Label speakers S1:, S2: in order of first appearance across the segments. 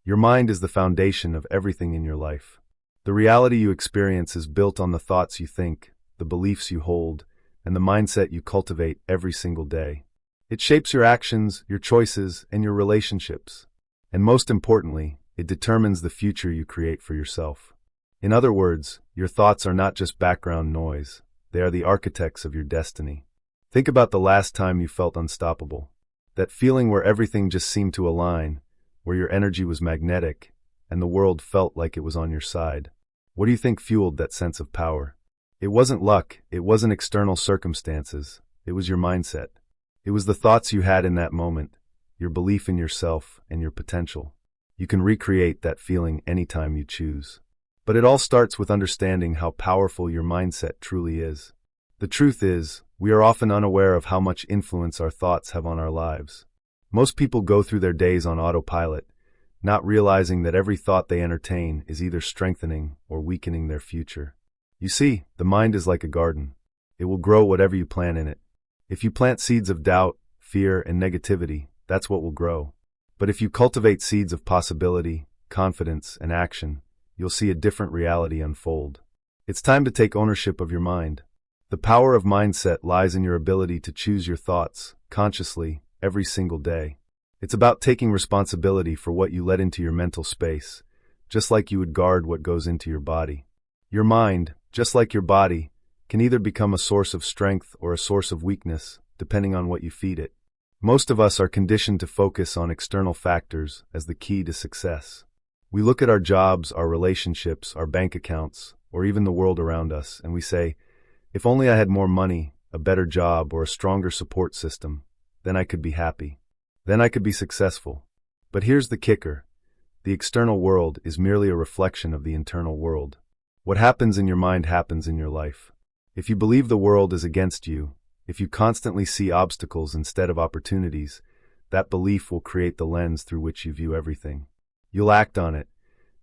S1: Your mind is the foundation of everything in your life. The reality you experience is built on the thoughts you think, the beliefs you hold, and the mindset you cultivate every single day. It shapes your actions, your choices, and your relationships. And most importantly, it determines the future you create for yourself. In other words, your thoughts are not just background noise. They are the architects of your destiny. Think about the last time you felt unstoppable. That feeling where everything just seemed to align, where your energy was magnetic, and the world felt like it was on your side. What do you think fueled that sense of power? It wasn't luck, it wasn't external circumstances, it was your mindset. It was the thoughts you had in that moment, your belief in yourself and your potential. You can recreate that feeling anytime you choose. But it all starts with understanding how powerful your mindset truly is. The truth is, we are often unaware of how much influence our thoughts have on our lives. Most people go through their days on autopilot, not realizing that every thought they entertain is either strengthening or weakening their future. You see, the mind is like a garden. It will grow whatever you plant in it. If you plant seeds of doubt, fear, and negativity, that's what will grow. But if you cultivate seeds of possibility, confidence, and action, you'll see a different reality unfold. It's time to take ownership of your mind. The power of mindset lies in your ability to choose your thoughts, consciously, every single day. It's about taking responsibility for what you let into your mental space, just like you would guard what goes into your body. Your mind, just like your body, can either become a source of strength or a source of weakness, depending on what you feed it. Most of us are conditioned to focus on external factors as the key to success. We look at our jobs, our relationships, our bank accounts, or even the world around us, and we say, if only I had more money, a better job, or a stronger support system, then I could be happy. Then I could be successful. But here's the kicker. The external world is merely a reflection of the internal world. What happens in your mind happens in your life. If you believe the world is against you, if you constantly see obstacles instead of opportunities, that belief will create the lens through which you view everything. You'll act on it,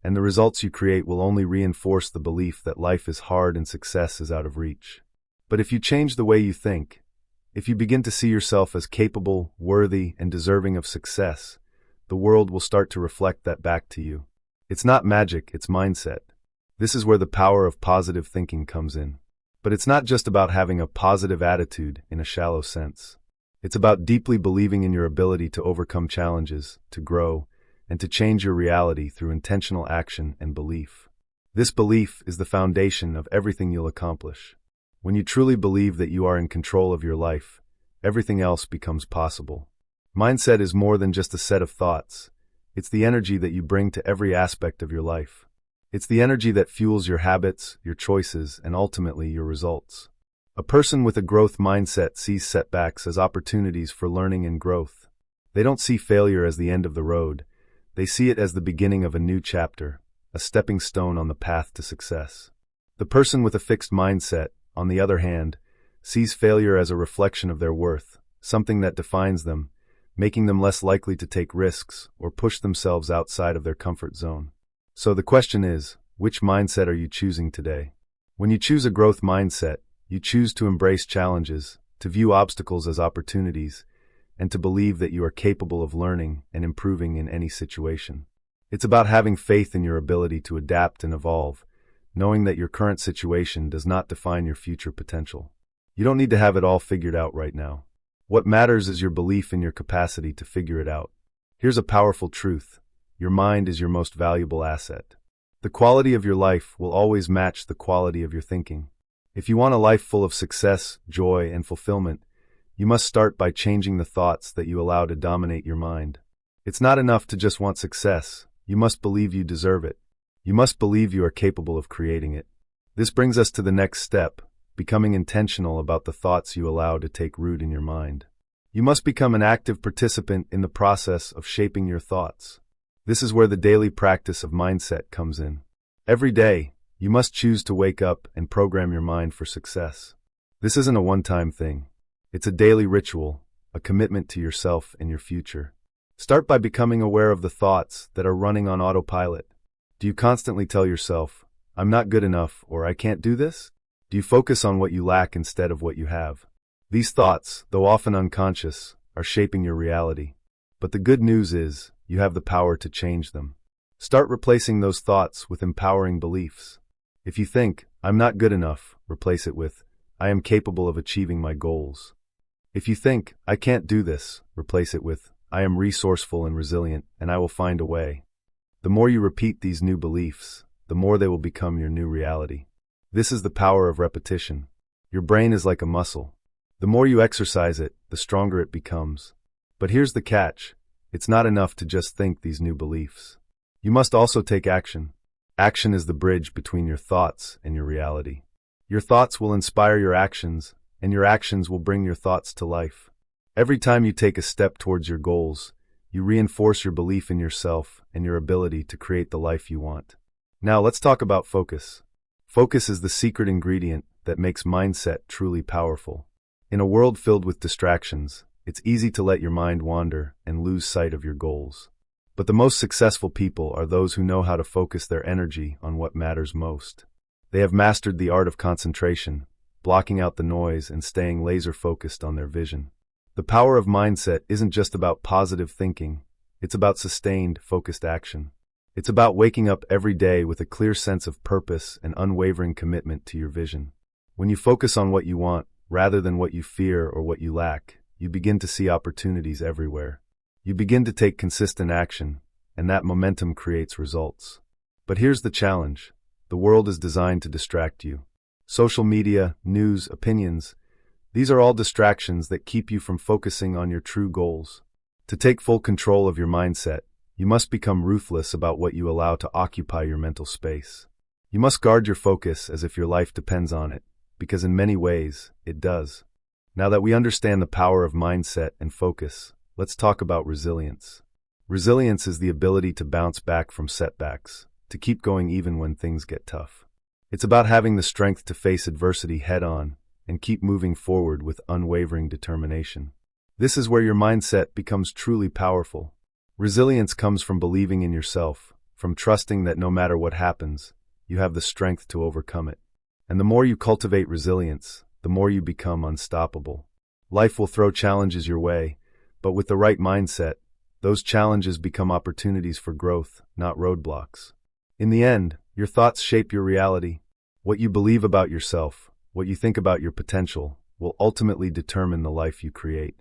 S1: and the results you create will only reinforce the belief that life is hard and success is out of reach. But if you change the way you think, if you begin to see yourself as capable, worthy, and deserving of success, the world will start to reflect that back to you. It's not magic, it's mindset. This is where the power of positive thinking comes in. But it's not just about having a positive attitude in a shallow sense. It's about deeply believing in your ability to overcome challenges, to grow, and to change your reality through intentional action and belief. This belief is the foundation of everything you'll accomplish. When you truly believe that you are in control of your life, everything else becomes possible. Mindset is more than just a set of thoughts. It's the energy that you bring to every aspect of your life. It's the energy that fuels your habits, your choices, and ultimately your results. A person with a growth mindset sees setbacks as opportunities for learning and growth. They don't see failure as the end of the road. They see it as the beginning of a new chapter, a stepping stone on the path to success. The person with a fixed mindset, on the other hand, sees failure as a reflection of their worth, something that defines them, making them less likely to take risks or push themselves outside of their comfort zone. So the question is, which mindset are you choosing today? When you choose a growth mindset, you choose to embrace challenges, to view obstacles as opportunities, and to believe that you are capable of learning and improving in any situation. It's about having faith in your ability to adapt and evolve, knowing that your current situation does not define your future potential. You don't need to have it all figured out right now. What matters is your belief in your capacity to figure it out. Here's a powerful truth. Your mind is your most valuable asset. The quality of your life will always match the quality of your thinking. If you want a life full of success, joy, and fulfillment, you must start by changing the thoughts that you allow to dominate your mind. It's not enough to just want success. You must believe you deserve it. You must believe you are capable of creating it. This brings us to the next step, becoming intentional about the thoughts you allow to take root in your mind. You must become an active participant in the process of shaping your thoughts. This is where the daily practice of mindset comes in. Every day, you must choose to wake up and program your mind for success. This isn't a one-time thing. It's a daily ritual, a commitment to yourself and your future. Start by becoming aware of the thoughts that are running on autopilot. Do you constantly tell yourself, I'm not good enough, or I can't do this? Do you focus on what you lack instead of what you have? These thoughts, though often unconscious, are shaping your reality. But the good news is, you have the power to change them. Start replacing those thoughts with empowering beliefs. If you think, I'm not good enough, replace it with, I am capable of achieving my goals. If you think, I can't do this, replace it with, I am resourceful and resilient, and I will find a way. The more you repeat these new beliefs, the more they will become your new reality. This is the power of repetition. Your brain is like a muscle. The more you exercise it, the stronger it becomes. But here's the catch. It's not enough to just think these new beliefs. You must also take action. Action is the bridge between your thoughts and your reality. Your thoughts will inspire your actions, and your actions will bring your thoughts to life. Every time you take a step towards your goals, you reinforce your belief in yourself and your ability to create the life you want. Now let's talk about focus. Focus is the secret ingredient that makes mindset truly powerful. In a world filled with distractions, it's easy to let your mind wander and lose sight of your goals. But the most successful people are those who know how to focus their energy on what matters most. They have mastered the art of concentration, blocking out the noise and staying laser-focused on their vision. The power of mindset isn't just about positive thinking, it's about sustained, focused action. It's about waking up every day with a clear sense of purpose and unwavering commitment to your vision. When you focus on what you want, rather than what you fear or what you lack, you begin to see opportunities everywhere. You begin to take consistent action, and that momentum creates results. But here's the challenge. The world is designed to distract you. Social media, news, opinions, these are all distractions that keep you from focusing on your true goals. To take full control of your mindset, you must become ruthless about what you allow to occupy your mental space. You must guard your focus as if your life depends on it, because in many ways, it does. Now that we understand the power of mindset and focus, let's talk about resilience. Resilience is the ability to bounce back from setbacks, to keep going even when things get tough. It's about having the strength to face adversity head-on and keep moving forward with unwavering determination. This is where your mindset becomes truly powerful. Resilience comes from believing in yourself, from trusting that no matter what happens, you have the strength to overcome it. And the more you cultivate resilience, the more you become unstoppable. Life will throw challenges your way, but with the right mindset, those challenges become opportunities for growth, not roadblocks. In the end, your thoughts shape your reality. What you believe about yourself, what you think about your potential, will ultimately determine the life you create.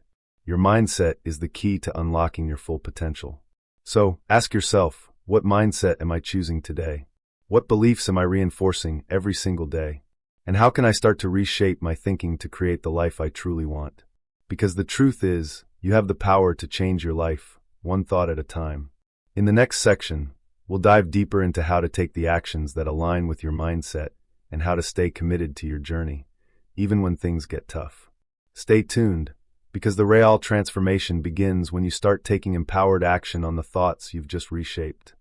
S1: Your mindset is the key to unlocking your full potential. So, ask yourself, what mindset am I choosing today? What beliefs am I reinforcing every single day? And how can I start to reshape my thinking to create the life I truly want? Because the truth is, you have the power to change your life, one thought at a time. In the next section, we'll dive deeper into how to take the actions that align with your mindset and how to stay committed to your journey, even when things get tough. Stay tuned, because the real transformation begins when you start taking empowered action on the thoughts you've just reshaped.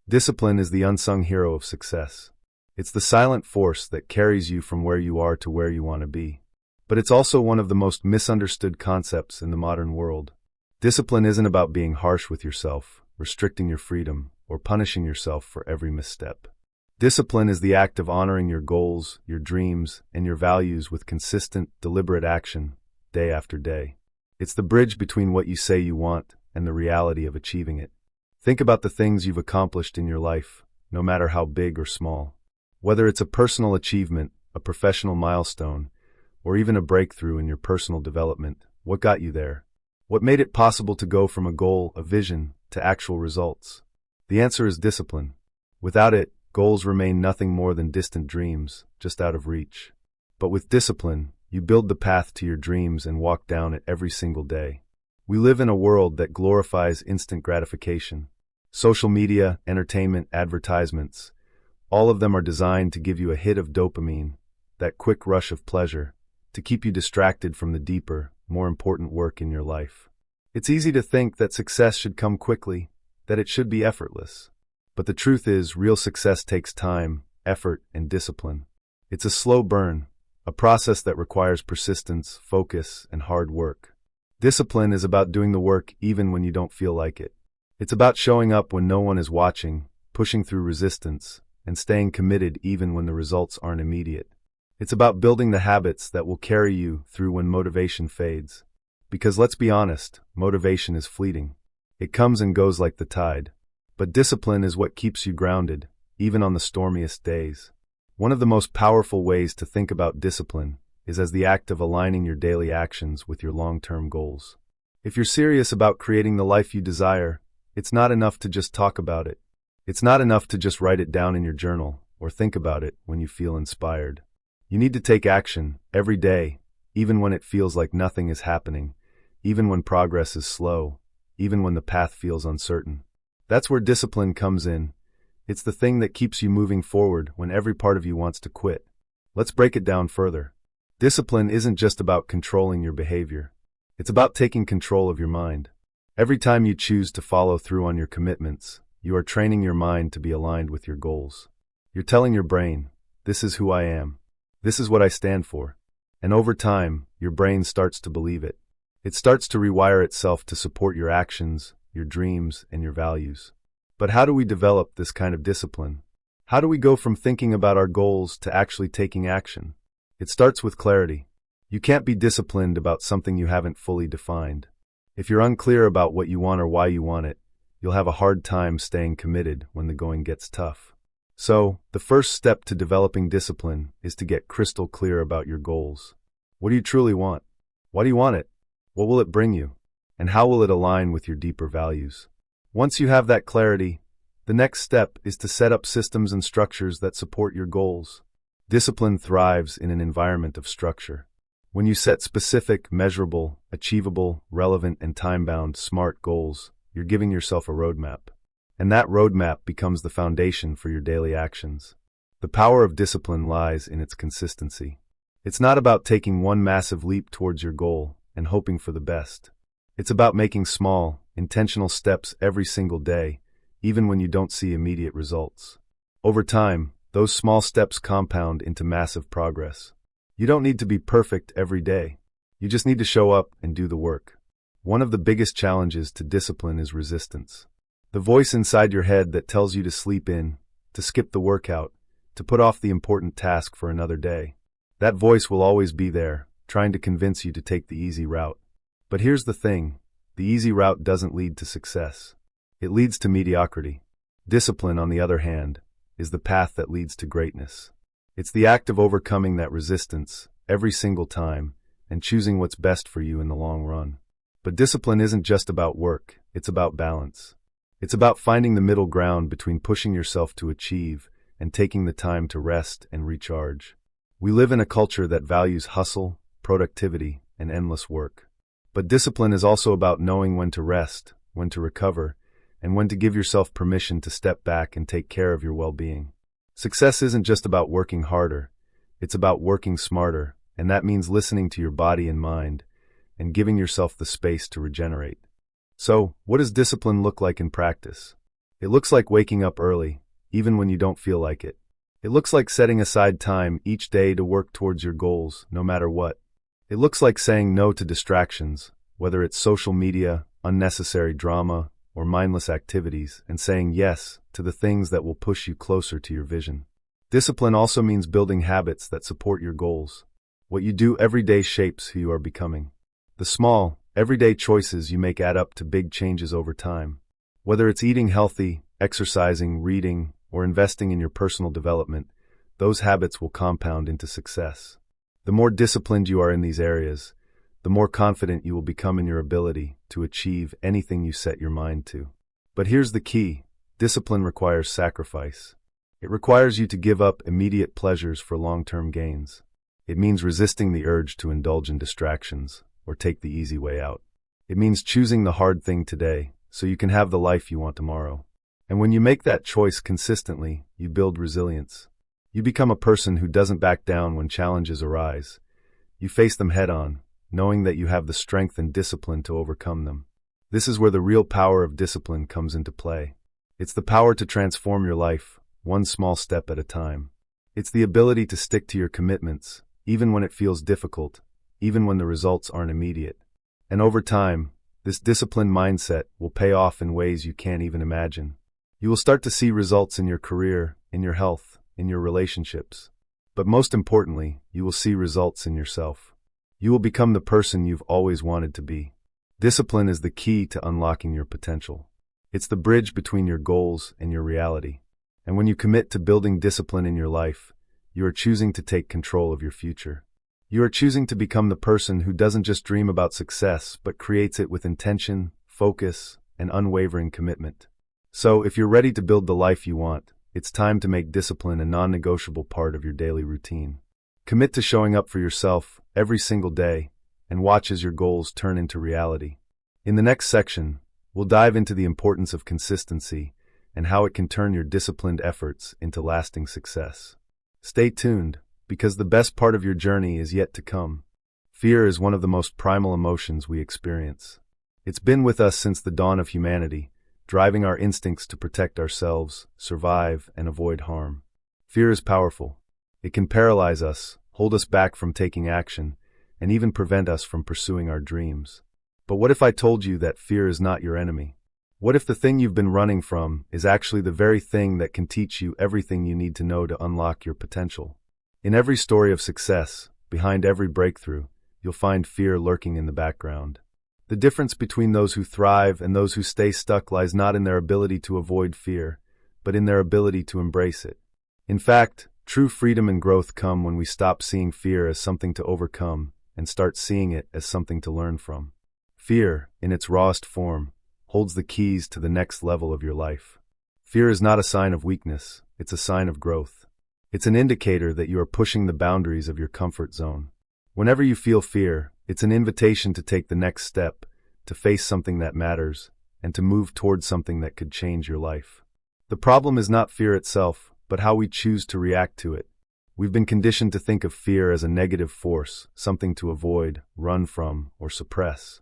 S1: Discipline is the unsung hero of success. It's the silent force that carries you from where you are to where you want to be. But it's also one of the most misunderstood concepts in the modern world. Discipline isn't about being harsh with yourself, restricting your freedom, or punishing yourself for every misstep. Discipline is the act of honoring your goals, your dreams, and your values with consistent, deliberate action, day after day. It's the bridge between what you say you want and the reality of achieving it. Think about the things you've accomplished in your life, no matter how big or small. Whether it's a personal achievement, a professional milestone, or even a breakthrough in your personal development, what got you there? What made it possible to go from a goal, a vision, to actual results? The answer is discipline. Without it, goals remain nothing more than distant dreams, just out of reach. But with discipline, you build the path to your dreams and walk down it every single day. We live in a world that glorifies instant gratification. Social media, entertainment, advertisements, all of them are designed to give you a hit of dopamine, that quick rush of pleasure, to keep you distracted from the deeper, more important work in your life. It's easy to think that success should come quickly, that it should be effortless. But the truth is, real success takes time, effort, and discipline. It's a slow burn, a process that requires persistence, focus, and hard work. Discipline is about doing the work even when you don't feel like it. It's about showing up when no one is watching, pushing through resistance, and staying committed even when the results aren't immediate. It's about building the habits that will carry you through when motivation fades. Because let's be honest, motivation is fleeting. It comes and goes like the tide. But discipline is what keeps you grounded, even on the stormiest days. One of the most powerful ways to think about discipline is as the act of aligning your daily actions with your long-term goals. If you're serious about creating the life you desire, it's not enough to just talk about it. It's not enough to just write it down in your journal or think about it when you feel inspired. You need to take action every day, even when it feels like nothing is happening, even when progress is slow, even when the path feels uncertain. That's where discipline comes in. It's the thing that keeps you moving forward when every part of you wants to quit. Let's break it down further. Discipline isn't just about controlling your behavior. It's about taking control of your mind. Every time you choose to follow through on your commitments, you are training your mind to be aligned with your goals. You're telling your brain, this is who I am. This is what I stand for. And over time, your brain starts to believe it. It starts to rewire itself to support your actions, your dreams, and your values. But how do we develop this kind of discipline? How do we go from thinking about our goals to actually taking action? It starts with clarity. You can't be disciplined about something you haven't fully defined. If you're unclear about what you want or why you want it, you'll have a hard time staying committed when the going gets tough. So, the first step to developing discipline is to get crystal clear about your goals. What do you truly want? Why do you want it? What will it bring you? And how will it align with your deeper values? Once you have that clarity, the next step is to set up systems and structures that support your goals. Discipline thrives in an environment of structure. When you set specific, measurable, achievable, relevant, and time-bound, SMART goals, you're giving yourself a roadmap. And that roadmap becomes the foundation for your daily actions. The power of discipline lies in its consistency. It's not about taking one massive leap towards your goal and hoping for the best. It's about making small, intentional steps every single day, even when you don't see immediate results. Over time, those small steps compound into massive progress. You don't need to be perfect every day. You just need to show up and do the work. One of the biggest challenges to discipline is resistance. The voice inside your head that tells you to sleep in, to skip the workout, to put off the important task for another day. That voice will always be there, trying to convince you to take the easy route. But here's the thing, the easy route doesn't lead to success. It leads to mediocrity. Discipline, on the other hand, is the path that leads to greatness. It's the act of overcoming that resistance every single time and choosing what's best for you in the long run. But discipline isn't just about work, it's about balance. It's about finding the middle ground between pushing yourself to achieve and taking the time to rest and recharge. We live in a culture that values hustle, productivity, and endless work. But discipline is also about knowing when to rest, when to recover, and when to give yourself permission to step back and take care of your well-being. Success isn't just about working harder, it's about working smarter, and that means listening to your body and mind, and giving yourself the space to regenerate. So, what does discipline look like in practice? It looks like waking up early, even when you don't feel like it. It looks like setting aside time each day to work towards your goals, no matter what. It looks like saying no to distractions, whether it's social media, unnecessary drama, or mindless activities, and saying yes to the things that will push you closer to your vision. Discipline also means building habits that support your goals. What you do every day shapes who you are becoming. The small, everyday choices you make add up to big changes over time. Whether it's eating healthy, exercising, reading, or investing in your personal development, those habits will compound into success. The more disciplined you are in these areas, the more confident you will become in your ability to achieve anything you set your mind to. But here's the key: discipline requires sacrifice. It requires you to give up immediate pleasures for long-term gains. It means resisting the urge to indulge in distractions or take the easy way out. It means choosing the hard thing today so you can have the life you want tomorrow. And when you make that choice consistently, you build resilience. You become a person who doesn't back down when challenges arise. You face them head-on, knowing that you have the strength and discipline to overcome them. This is where the real power of discipline comes into play. It's the power to transform your life, one small step at a time. It's the ability to stick to your commitments, even when it feels difficult, even when the results aren't immediate. And over time, this disciplined mindset will pay off in ways you can't even imagine. You will start to see results in your career, in your health, in your relationships. But most importantly, you will see results in yourself. You will become the person you've always wanted to be. Discipline is the key to unlocking your potential. It's the bridge between your goals and your reality. And when you commit to building discipline in your life, you are choosing to take control of your future. You are choosing to become the person who doesn't just dream about success, but creates it with intention, focus, and unwavering commitment. So, if you're ready to build the life you want, it's time to make discipline a non-negotiable part of your daily routine. Commit to showing up for yourself every single day, and watch as your goals turn into reality. In the next section, we'll dive into the importance of consistency and how it can turn your disciplined efforts into lasting success. Stay tuned, because the best part of your journey is yet to come. Fear is one of the most primal emotions we experience. It's been with us since the dawn of humanity, driving our instincts to protect ourselves, survive, and avoid harm. Fear is powerful. It can paralyze us, hold us back from taking action, and even prevent us from pursuing our dreams. But what if I told you that fear is not your enemy? What if the thing you've been running from is actually the very thing that can teach you everything you need to know to unlock your potential? In every story of success, behind every breakthrough, you'll find fear lurking in the background. The difference between those who thrive and those who stay stuck lies not in their ability to avoid fear, but in their ability to embrace it. In fact, true freedom and growth come when we stop seeing fear as something to overcome and start seeing it as something to learn from. Fear, in its rawest form, holds the keys to the next level of your life. Fear is not a sign of weakness, it's a sign of growth. It's an indicator that you are pushing the boundaries of your comfort zone. Whenever you feel fear, it's an invitation to take the next step, to face something that matters, and to move towards something that could change your life. The problem is not fear itself, but how we choose to react to it. We've been conditioned to think of fear as a negative force, something to avoid, run from, or suppress.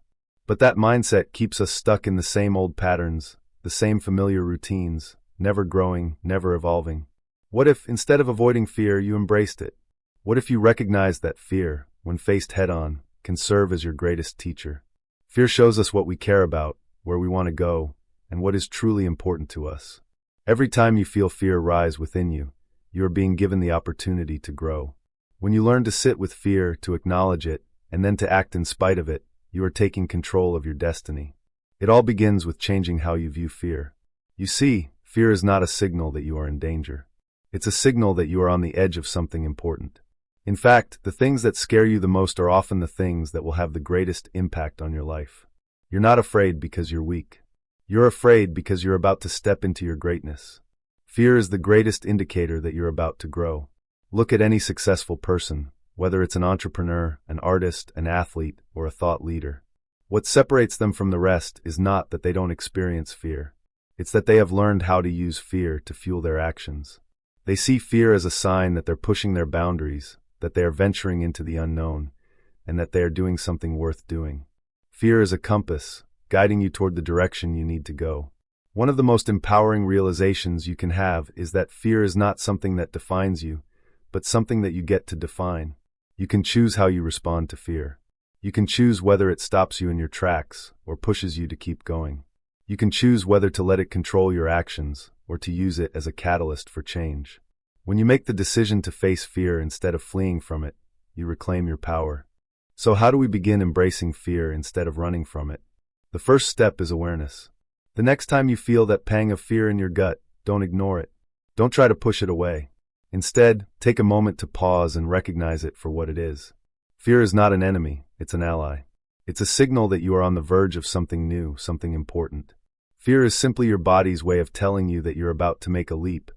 S1: But that mindset keeps us stuck in the same old patterns, the same familiar routines, never growing, never evolving. What if, instead of avoiding fear, you embraced it? What if you recognized that fear, when faced head-on, can serve as your greatest teacher? Fear shows us what we care about, where we want to go, and what is truly important to us. Every time you feel fear rise within you, you are being given the opportunity to grow. When you learn to sit with fear, to acknowledge it, and then to act in spite of it, you are taking control of your destiny. It all begins with changing how you view fear. You see, fear is not a signal that you are in danger. It's a signal that you are on the edge of something important. In fact, the things that scare you the most are often the things that will have the greatest impact on your life. You're not afraid because you're weak. You're afraid because you're about to step into your greatness. Fear is the greatest indicator that you're about to grow. Look at any successful person, whether it's an entrepreneur, an artist, an athlete, or a thought leader. What separates them from the rest is not that they don't experience fear. It's that they have learned how to use fear to fuel their actions. They see fear as a sign that they're pushing their boundaries, that they are venturing into the unknown, and that they are doing something worth doing. Fear is a compass, guiding you toward the direction you need to go. One of the most empowering realizations you can have is that fear is not something that defines you, but something that you get to define. You can choose how you respond to fear. You can choose whether it stops you in your tracks or pushes you to keep going. You can choose whether to let it control your actions or to use it as a catalyst for change. When you make the decision to face fear instead of fleeing from it, you reclaim your power. So how do we begin embracing fear instead of running from it? The first step is awareness. The next time you feel that pang of fear in your gut, don't ignore it. Don't try to push it away. Instead, take a moment to pause and recognize it for what it is. Fear is not an enemy, it's an ally. It's a signal that you are on the verge of something new, something important. Fear is simply your body's way of telling you that you're about to make a leap,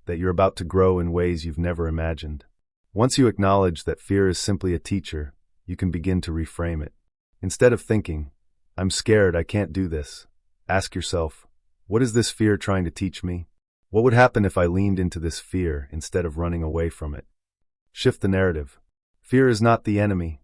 S1: that you're about to grow in ways you've never imagined. Once you acknowledge that fear is simply a teacher, you can begin to reframe it. Instead of thinking, "I'm scared, I can't do this," ask yourself, what is this fear trying to teach me? What would happen if I leaned into this fear instead of running away from it? Shift the narrative. Fear is not the enemy.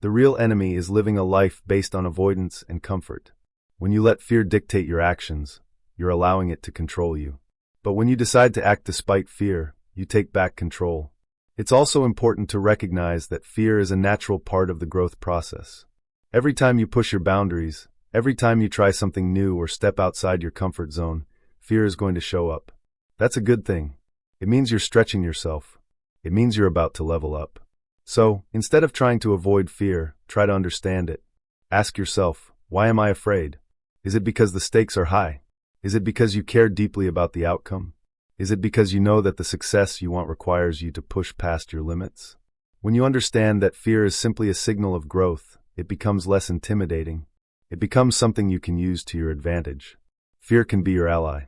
S1: The real enemy is living a life based on avoidance and comfort. When you let fear dictate your actions, you're allowing it to control you. But when you decide to act despite fear, you take back control. It's also important to recognize that fear is a natural part of the growth process. Every time you push your boundaries, every time you try something new or step outside your comfort zone, fear is going to show up. That's a good thing. It means you're stretching yourself. It means you're about to level up. So, instead of trying to avoid fear, try to understand it. Ask yourself, why am I afraid? Is it because the stakes are high? Is it because you care deeply about the outcome? Is it because you know that the success you want requires you to push past your limits? When you understand that fear is simply a signal of growth, it becomes less intimidating. It becomes something you can use to your advantage. Fear can be your ally.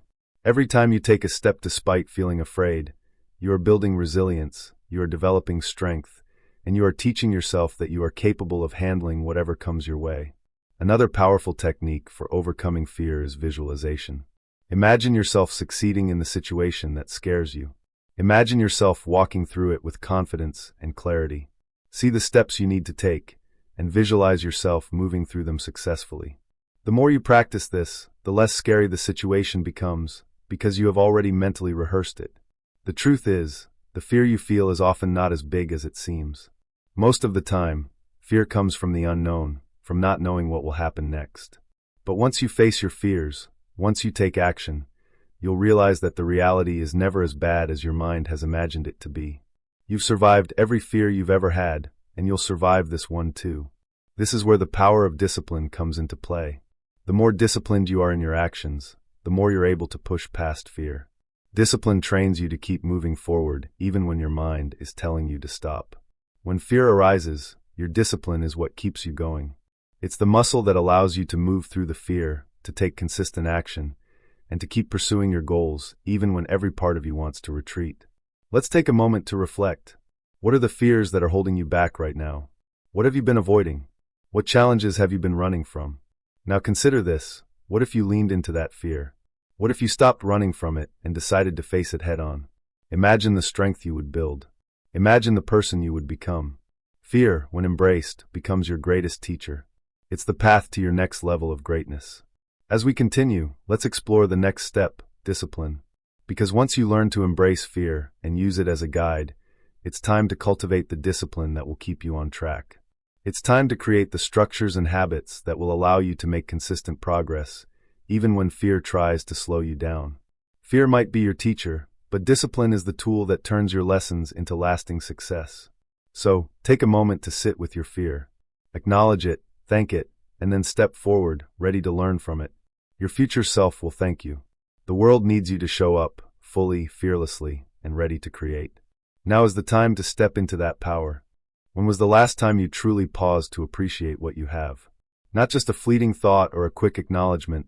S1: Every time you take a step despite feeling afraid, you are building resilience, you are developing strength, and you are teaching yourself that you are capable of handling whatever comes your way. Another powerful technique for overcoming fear is visualization. Imagine yourself succeeding in the situation that scares you. Imagine yourself walking through it with confidence and clarity. See the steps you need to take, and visualize yourself moving through them successfully. The more you practice this, the less scary the situation becomes, because you have already mentally rehearsed it. The truth is, the fear you feel is often not as big as it seems. Most of the time, fear comes from the unknown, from not knowing what will happen next. But once you face your fears, once you take action, you'll realize that the reality is never as bad as your mind has imagined it to be. You've survived every fear you've ever had, and you'll survive this one too. This is where the power of discipline comes into play. The more disciplined you are in your actions, the more you're able to push past fear. Discipline trains you to keep moving forward, even when your mind is telling you to stop. When fear arises, your discipline is what keeps you going. It's the muscle that allows you to move through the fear, to take consistent action, and to keep pursuing your goals, even when every part of you wants to retreat. Let's take a moment to reflect. What are the fears that are holding you back right now? What have you been avoiding? What challenges have you been running from? Now consider this. What if you leaned into that fear? What if you stopped running from it and decided to face it head on? Imagine the strength you would build. Imagine the person you would become. Fear, when embraced, becomes your greatest teacher. It's the path to your next level of greatness. As we continue, let's explore the next step, discipline. Because once you learn to embrace fear and use it as a guide, it's time to cultivate the discipline that will keep you on track. It's time to create the structures and habits that will allow you to make consistent progress, even when fear tries to slow you down. Fear might be your teacher, but discipline is the tool that turns your lessons into lasting success. So, take a moment to sit with your fear. Acknowledge it, thank it, and then step forward, ready to learn from it. Your future self will thank you. The world needs you to show up, fully, fearlessly, and ready to create. Now is the time to step into that power. When was the last time you truly paused to appreciate what you have? Not just a fleeting thought or a quick acknowledgement,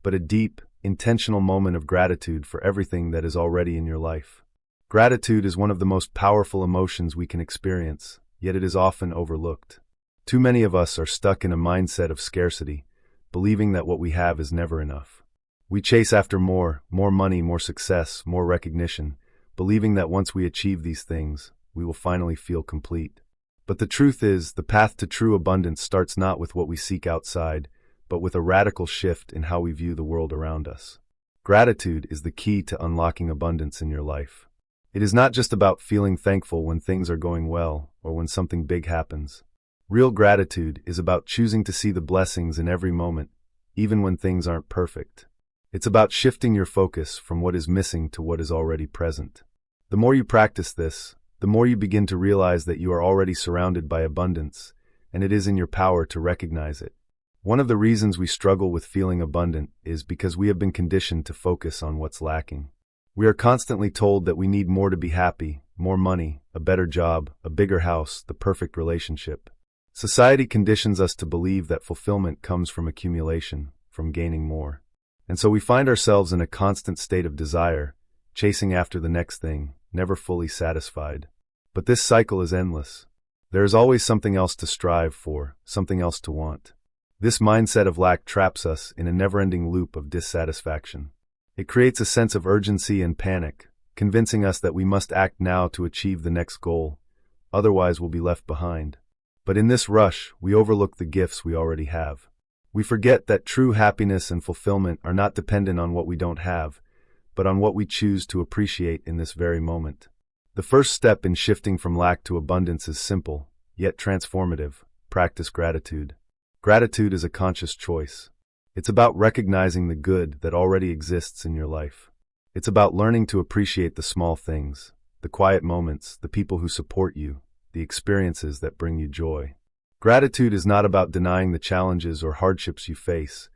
S1: but a deep, intentional moment of gratitude for everything that is already in your life. Gratitude is one of the most powerful emotions we can experience, yet it is often overlooked. Too many of us are stuck in a mindset of scarcity, believing that what we have is never enough. We chase after more money, more success, more recognition, believing that once we achieve these things, we will finally feel complete. But the truth is, the path to true abundance starts not with what we seek outside, but with a radical shift in how we view the world around us. Gratitude is the key to unlocking abundance in your life. It is not just about feeling thankful when things are going well or when something big happens. Real gratitude is about choosing to see the blessings in every moment, even when things aren't perfect. It's about shifting your focus from what is missing to what is already present. The more you practice this, the more you begin to realize that you are already surrounded by abundance, and it is in your power to recognize it. One of the reasons we struggle with feeling abundant is because we have been conditioned to focus on what's lacking. We are constantly told that we need more to be happy, more money, a better job, a bigger house, the perfect relationship. Society conditions us to believe that fulfillment comes from accumulation, from gaining more. And so we find ourselves in a constant state of desire, chasing after the next thing, never fully satisfied. But this cycle is endless. There is always something else to strive for, something else to want. This mindset of lack traps us in a never-ending loop of dissatisfaction. It creates a sense of urgency and panic, convincing us that we must act now to achieve the next goal, otherwise we'll be left behind. But in this rush, we overlook the gifts we already have. We forget that true happiness and fulfillment are not dependent on what we don't have, but on what we choose to appreciate in this very moment. The first step in shifting from lack to abundance is simple, yet transformative. Practice gratitude. Gratitude is a conscious choice. It's about recognizing the good that already exists in your life. It's about learning to appreciate the small things, the quiet moments, the people who support you, the experiences that bring you joy. Gratitude is not about denying the challenges or hardships you face,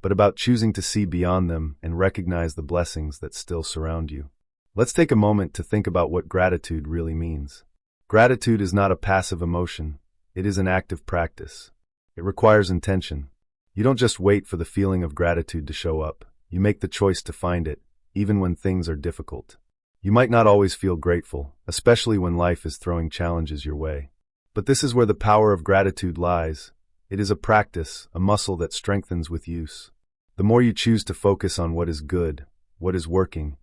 S1: but about choosing to see beyond them and recognize the blessings that still surround you. Let's take a moment to think about what gratitude really means. Gratitude is not a passive emotion, it is an active practice. It requires intention. You don't just wait for the feeling of gratitude to show up, you make the choice to find it, even when things are difficult. You might not always feel grateful, especially when life is throwing challenges your way. But this is where the power of gratitude lies. It is a practice, a muscle that strengthens with use. The more you choose to focus on what is good, what is working,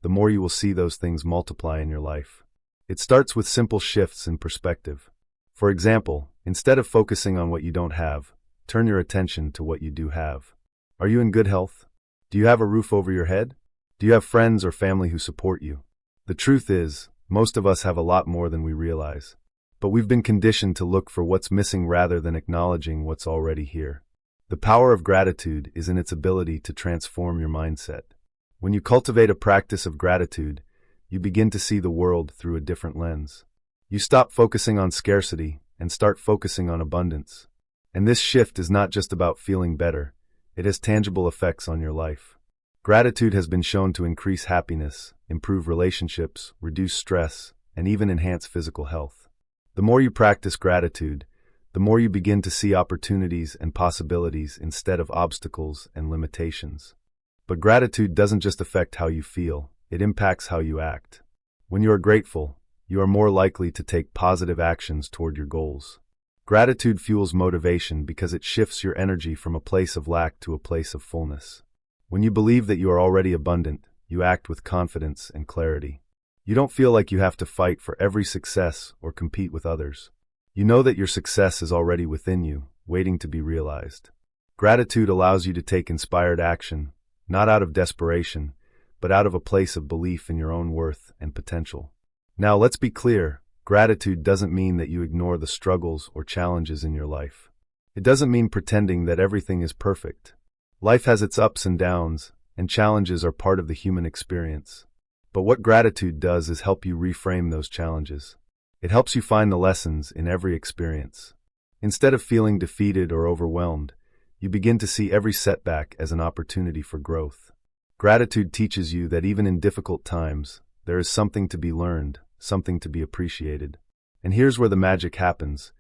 S1: the more you will see those things multiply in your life. It starts with simple shifts in perspective. For example, instead of focusing on what you don't have, turn your attention to what you do have. Are you in good health? Do you have a roof over your head? Do you have friends or family who support you? The truth is, most of us have a lot more than we realize. But we've been conditioned to look for what's missing rather than acknowledging what's already here. The power of gratitude is in its ability to transform your mindset. When you cultivate a practice of gratitude, you begin to see the world through a different lens. You stop focusing on scarcity and start focusing on abundance. And this shift is not just about feeling better, it has tangible effects on your life. Gratitude has been shown to increase happiness, improve relationships, reduce stress, and even enhance physical health. The more you practice gratitude, the more you begin to see opportunities and possibilities instead of obstacles and limitations. But gratitude doesn't just affect how you feel, it impacts how you act. When you are grateful, you are more likely to take positive actions toward your goals. Gratitude fuels motivation because it shifts your energy from a place of lack to a place of fullness. When you believe that you are already abundant, you act with confidence and clarity. You don't feel like you have to fight for every success or compete with others. You know that your success is already within you, waiting to be realized. Gratitude allows you to take inspired action, not out of desperation, but out of a place of belief in your own worth and potential. Now, let's be clear, gratitude doesn't mean that you ignore the struggles or challenges in your life. It doesn't mean pretending that everything is perfect. Life has its ups and downs, and challenges are part of the human experience. But what gratitude does is help you reframe those challenges. It helps you find the lessons in every experience. Instead of feeling defeated or overwhelmed, you begin to see every setback as an opportunity for growth. Gratitude teaches you that even in difficult times, there is something to be learned, something to be appreciated. And here's where the magic happens.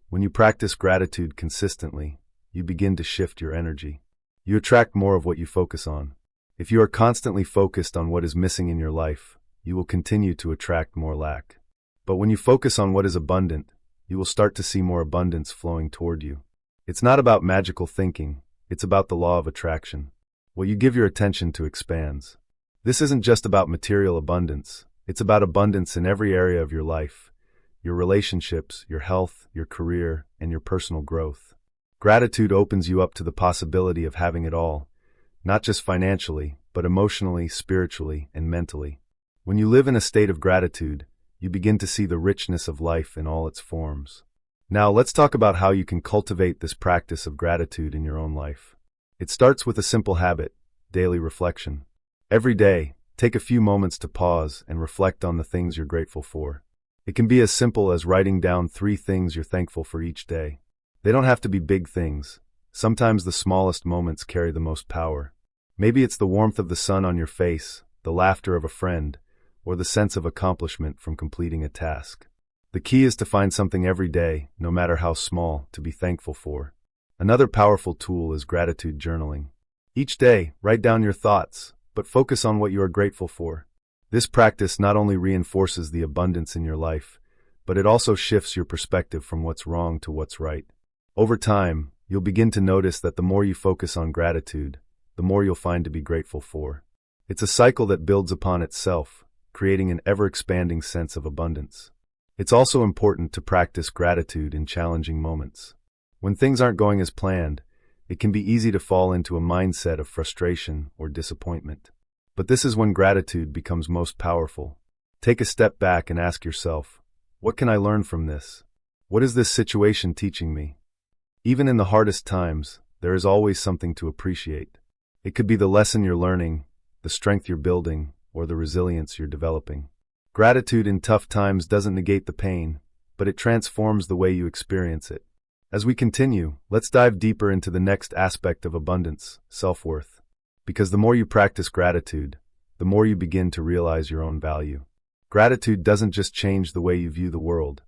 S1: When you practice gratitude consistently, you begin to shift your energy. You attract more of what you focus on. If you are constantly focused on what is missing in your life, you will continue to attract more lack. But when you focus on what is abundant, you will start to see more abundance flowing toward you. It's not about magical thinking, it's about the law of attraction. What you give your attention to expands. This isn't just about material abundance, it's about abundance in every area of your life, your relationships, your health, your career, and your personal growth. Gratitude opens you up to the possibility of having it all, not just financially, but emotionally, spiritually, and mentally. When you live in a state of gratitude, you begin to see the richness of life in all its forms. Now, let's talk about how you can cultivate this practice of gratitude in your own life. It starts with a simple habit, daily reflection. Every day, take a few moments to pause and reflect on the things you're grateful for. It can be as simple as writing down 3 things you're thankful for each day. They don't have to be big things. Sometimes the smallest moments carry the most power. Maybe it's the warmth of the sun on your face, the laughter of a friend, or the sense of accomplishment from completing a task. The key is to find something every day, no matter how small, to be thankful for. Another powerful tool is gratitude journaling. Each day, write down your thoughts, but focus on what you are grateful for. This practice not only reinforces the abundance in your life, but it also shifts your perspective from what's wrong to what's right. Over time, you'll begin to notice that the more you focus on gratitude, the more you'll find to be grateful for. It's a cycle that builds upon itself, creating an ever-expanding sense of abundance. It's also important to practice gratitude in challenging moments. When things aren't going as planned, it can be easy to fall into a mindset of frustration or disappointment. But this is when gratitude becomes most powerful. Take a step back and ask yourself, what can I learn from this? What is this situation teaching me? Even in the hardest times, there is always something to appreciate. It could be the lesson you're learning, the strength you're building, or the resilience you're developing. Gratitude in tough times doesn't negate the pain, but it transforms the way you experience it. As we continue, let's dive deeper into the next aspect of abundance, self-worth. Because the more you practice gratitude, the more you begin to realize your own value. Gratitude doesn't just change the way you view the world,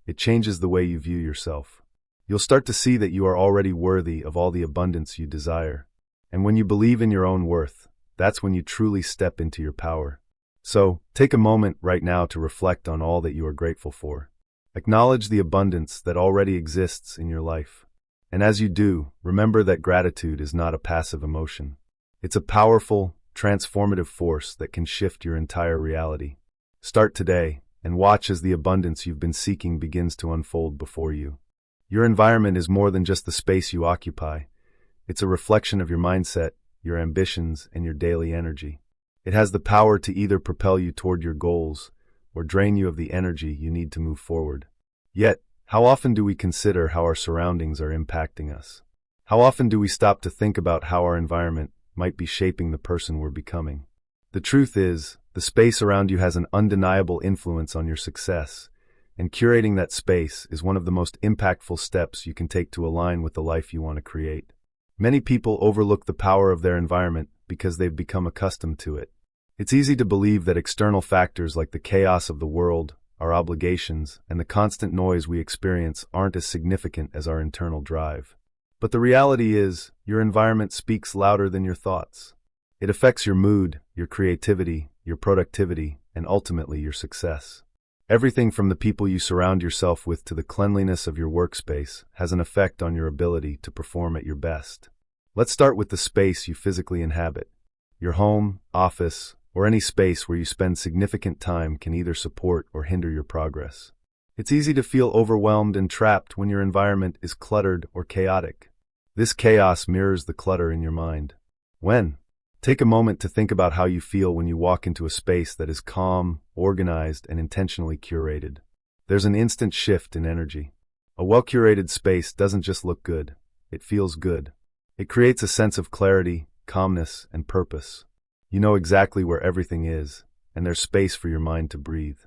S1: it changes the way you view yourself. You'll start to see that you are already worthy of all the abundance you desire. And when you believe in your own worth, that's when you truly step into your power. So, take a moment right now to reflect on all that you are grateful for. Acknowledge the abundance that already exists in your life. And as you do, remember that gratitude is not a passive emotion. It's a powerful, transformative force that can shift your entire reality. Start today, and watch as the abundance you've been seeking begins to unfold before you. Your environment is more than just the space you occupy. It's a reflection of your mindset, your ambitions, and your daily energy. It has the power to either propel you toward your goals or drain you of the energy you need to move forward. Yet, how often do we consider how our surroundings are impacting us? How often do we stop to think about how our environment might be shaping the person we're becoming? The truth is, the space around you has an undeniable influence on your success, and curating that space is one of the most impactful steps you can take to align with the life you want to create. Many people overlook the power of their environment because they've become accustomed to it. It's easy to believe that external factors like the chaos of the world, our obligations, and the constant noise we experience aren't as significant as our internal drive. But the reality is, your environment speaks louder than your thoughts. It affects your mood, your creativity, your productivity, and ultimately your success. Everything from the people you surround yourself with to the cleanliness of your workspace has an effect on your ability to perform at your best. Let's start with the space you physically inhabit. Your home, office, or any space where you spend significant time can either support or hinder your progress. It's easy to feel overwhelmed and trapped when your environment is cluttered or chaotic. This chaos mirrors the clutter in your mind. Take a moment to think about how you feel when you walk into a space that is calm, organized, and intentionally curated. There's an instant shift in energy. A well-curated space doesn't just look good, it feels good. It creates a sense of clarity, calmness, and purpose. You know exactly where everything is, and there's space for your mind to breathe.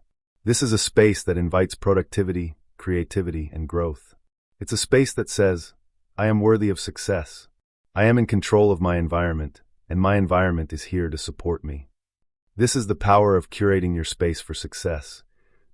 S1: This is a space that invites productivity, creativity, and growth. It's a space that says, I am worthy of success. I am in control of my environment, and my environment is here to support me. This is the power of curating your space for success.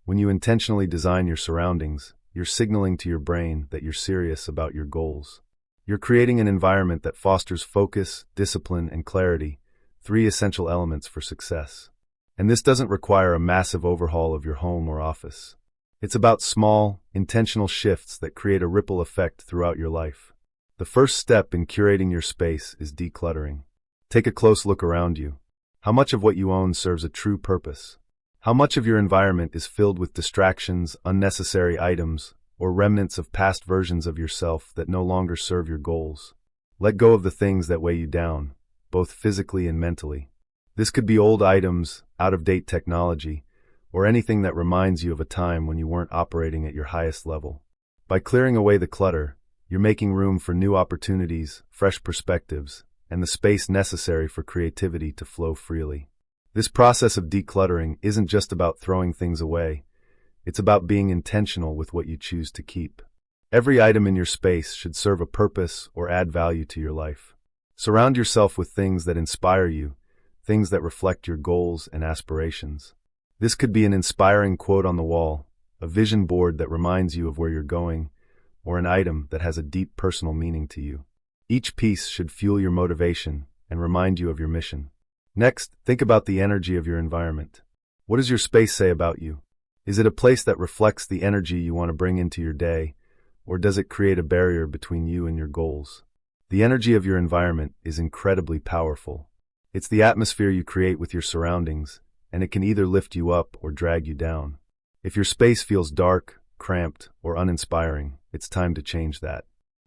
S1: When you intentionally design your surroundings, you're signaling to your brain that you're serious about your goals. You're creating an environment that fosters focus, discipline, and clarity, 3 essential elements for success. And this doesn't require a massive overhaul of your home or office. It's about small, intentional shifts that create a ripple effect throughout your life. The first step in curating your space is decluttering. Take a close look around you. How much of what you own serves a true purpose? How much of your environment is filled with distractions, unnecessary items, or remnants of past versions of yourself that no longer serve your goals? Let go of the things that weigh you down, both physically and mentally. This could be old items, out-of-date technology, or anything that reminds you of a time when you weren't operating at your highest level. By clearing away the clutter, you're making room for new opportunities, fresh perspectives, and the space necessary for creativity to flow freely. This process of decluttering isn't just about throwing things away. It's about being intentional with what you choose to keep. Every item in your space should serve a purpose or add value to your life. Surround yourself with things that inspire you, things that reflect your goals and aspirations. This could be an inspiring quote on the wall, a vision board that reminds you of where you're going, or an item that has a deep personal meaning to you. Each piece should fuel your motivation and remind you of your mission. Next, think about the energy of your environment. What does your space say about you? Is it a place that reflects the energy you want to bring into your day, or does it create a barrier between you and your goals? The energy of your environment is incredibly powerful. It's the atmosphere you create with your surroundings, and it can either lift you up or drag you down. If your space feels dark, cramped, or uninspiring, it's time to change that.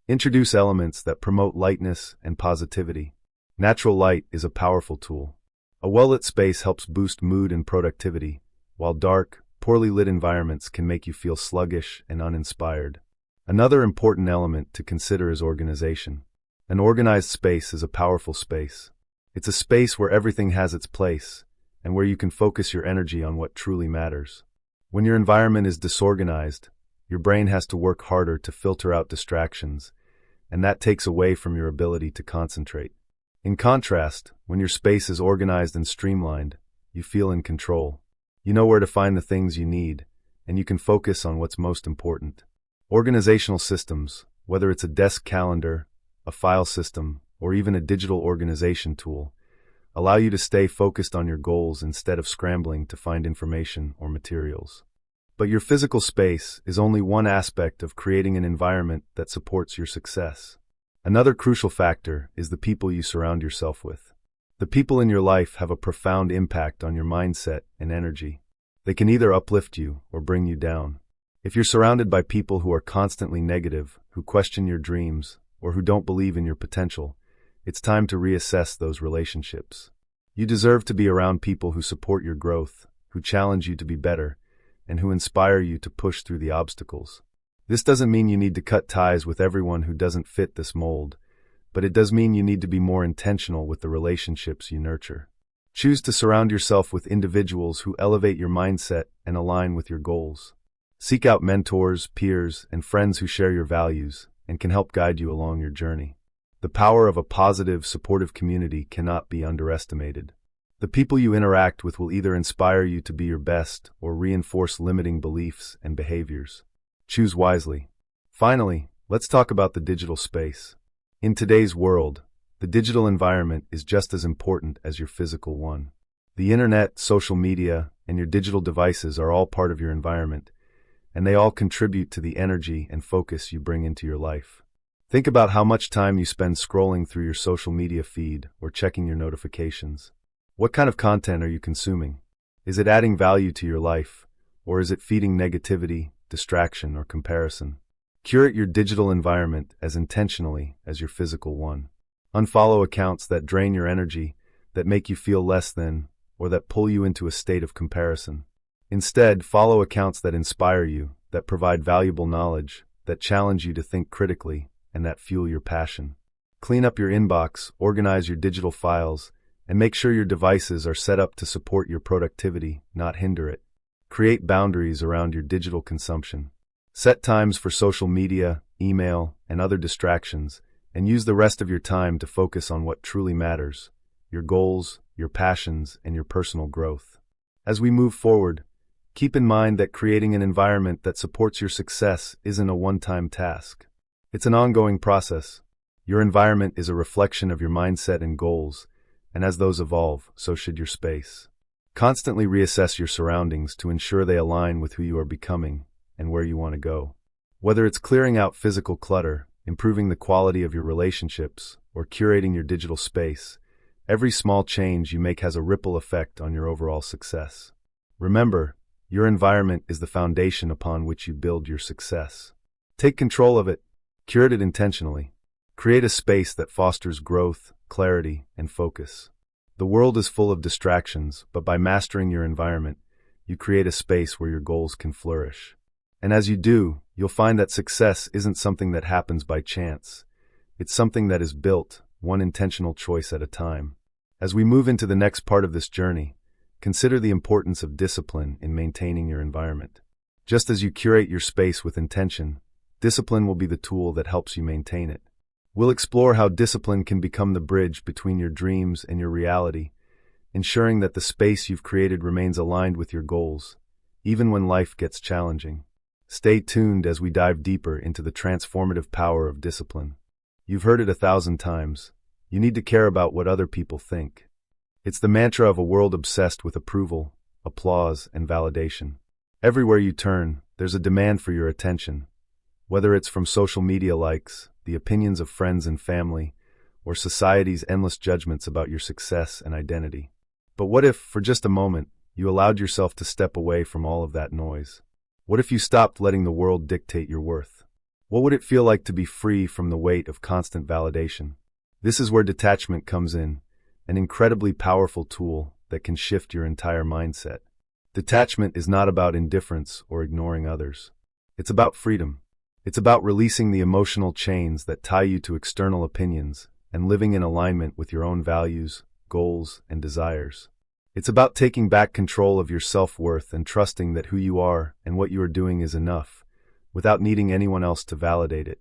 S1: Introduce elements that promote lightness and positivity. Natural light is a powerful tool. A well-lit space helps boost mood and productivity, while dark, poorly lit environments can make you feel sluggish and uninspired. Another important element to consider is organization. An organized space is a powerful space. It's a space where everything has its place, and where you can focus your energy on what truly matters. When your environment is disorganized, Your brain has to work harder to filter out distractions, and that takes away from your ability to concentrate. In contrast, when your space is organized and streamlined, you feel in control. You know where to find the things you need, and you can focus on what's most important. Organizational systems, whether it's a desk calendar, a file system, or even a digital organization tool, allow you to stay focused on your goals instead of scrambling to find information or materials. But your physical space is only one aspect of creating an environment that supports your success. Another crucial factor is the people you surround yourself with. The people in your life have a profound impact on your mindset and energy. They can either uplift you or bring you down. If you're surrounded by people who are constantly negative, who question your dreams, or who don't believe in your potential, it's time to reassess those relationships. You deserve to be around people who support your growth, who challenge you to be better, and who inspire you to push through the obstacles. This doesn't mean you need to cut ties with everyone who doesn't fit this mold, but it does mean you need to be more intentional with the relationships you nurture. Choose to surround yourself with individuals who elevate your mindset and align with your goals. Seek out mentors, peers, and friends who share your values and can help guide you along your journey. The power of a positive, supportive community cannot be underestimated. The people you interact with will either inspire you to be your best or reinforce limiting beliefs and behaviors. Choose wisely. Finally, let's talk about the digital space. In today's world, the digital environment is just as important as your physical one. The internet, social media, and your digital devices are all part of your environment, and they all contribute to the energy and focus you bring into your life. Think about how much time you spend scrolling through your social media feed or checking your notifications. What kind of content are you consuming? Is it adding value to your life, or is it feeding negativity, distraction, or comparison? Curate your digital environment as intentionally as your physical one. Unfollow accounts that drain your energy, that make you feel less than, or that pull you into a state of comparison. Instead, follow accounts that inspire you, that provide valuable knowledge, that challenge you to think critically, and that fuel your passion. Clean up your inbox, organize your digital files, and make sure your devices are set up to support your productivity, not hinder it. Create boundaries around your digital consumption. Set times for social media, email, and other distractions, and use the rest of your time to focus on what truly matters: your goals, your passions, and your personal growth. As we move forward, keep in mind that creating an environment that supports your success isn't a one-time task. It's an ongoing process. Your environment is a reflection of your mindset and goals, and as those evolve, so should your space. Constantly reassess your surroundings to ensure they align with who you are becoming and where you want to go. Whether it's clearing out physical clutter, improving the quality of your relationships, or curating your digital space, every small change you make has a ripple effect on your overall success. Remember, your environment is the foundation upon which you build your success. Take control of it, curate it intentionally. Create a space that fosters growth, clarity, and focus. The world is full of distractions, but by mastering your environment, you create a space where your goals can flourish. And as you do, you'll find that success isn't something that happens by chance. It's something that is built, one intentional choice at a time. As we move into the next part of this journey, consider the importance of discipline in maintaining your environment. Just as you curate your space with intention, discipline will be the tool that helps you maintain it. We'll explore how discipline can become the bridge between your dreams and your reality, ensuring that the space you've created remains aligned with your goals, even when life gets challenging. Stay tuned as we dive deeper into the transformative power of discipline. You've heard it 1,000 times. You need to care about what other people think. It's the mantra of a world obsessed with approval, applause, and validation. Everywhere you turn, there's a demand for your attention. Whether it's from social media likes, the opinions of friends and family, or society's endless judgments about your success and identity. But what if, for just a moment, you allowed yourself to step away from all of that noise? What if you stopped letting the world dictate your worth? What would it feel like to be free from the weight of constant validation? This is where detachment comes in, an incredibly powerful tool that can shift your entire mindset. Detachment is not about indifference or ignoring others. It's about freedom. It's about releasing the emotional chains that tie you to external opinions and living in alignment with your own values, goals, and desires. It's about taking back control of your self-worth and trusting that who you are and what you are doing is enough, without needing anyone else to validate it.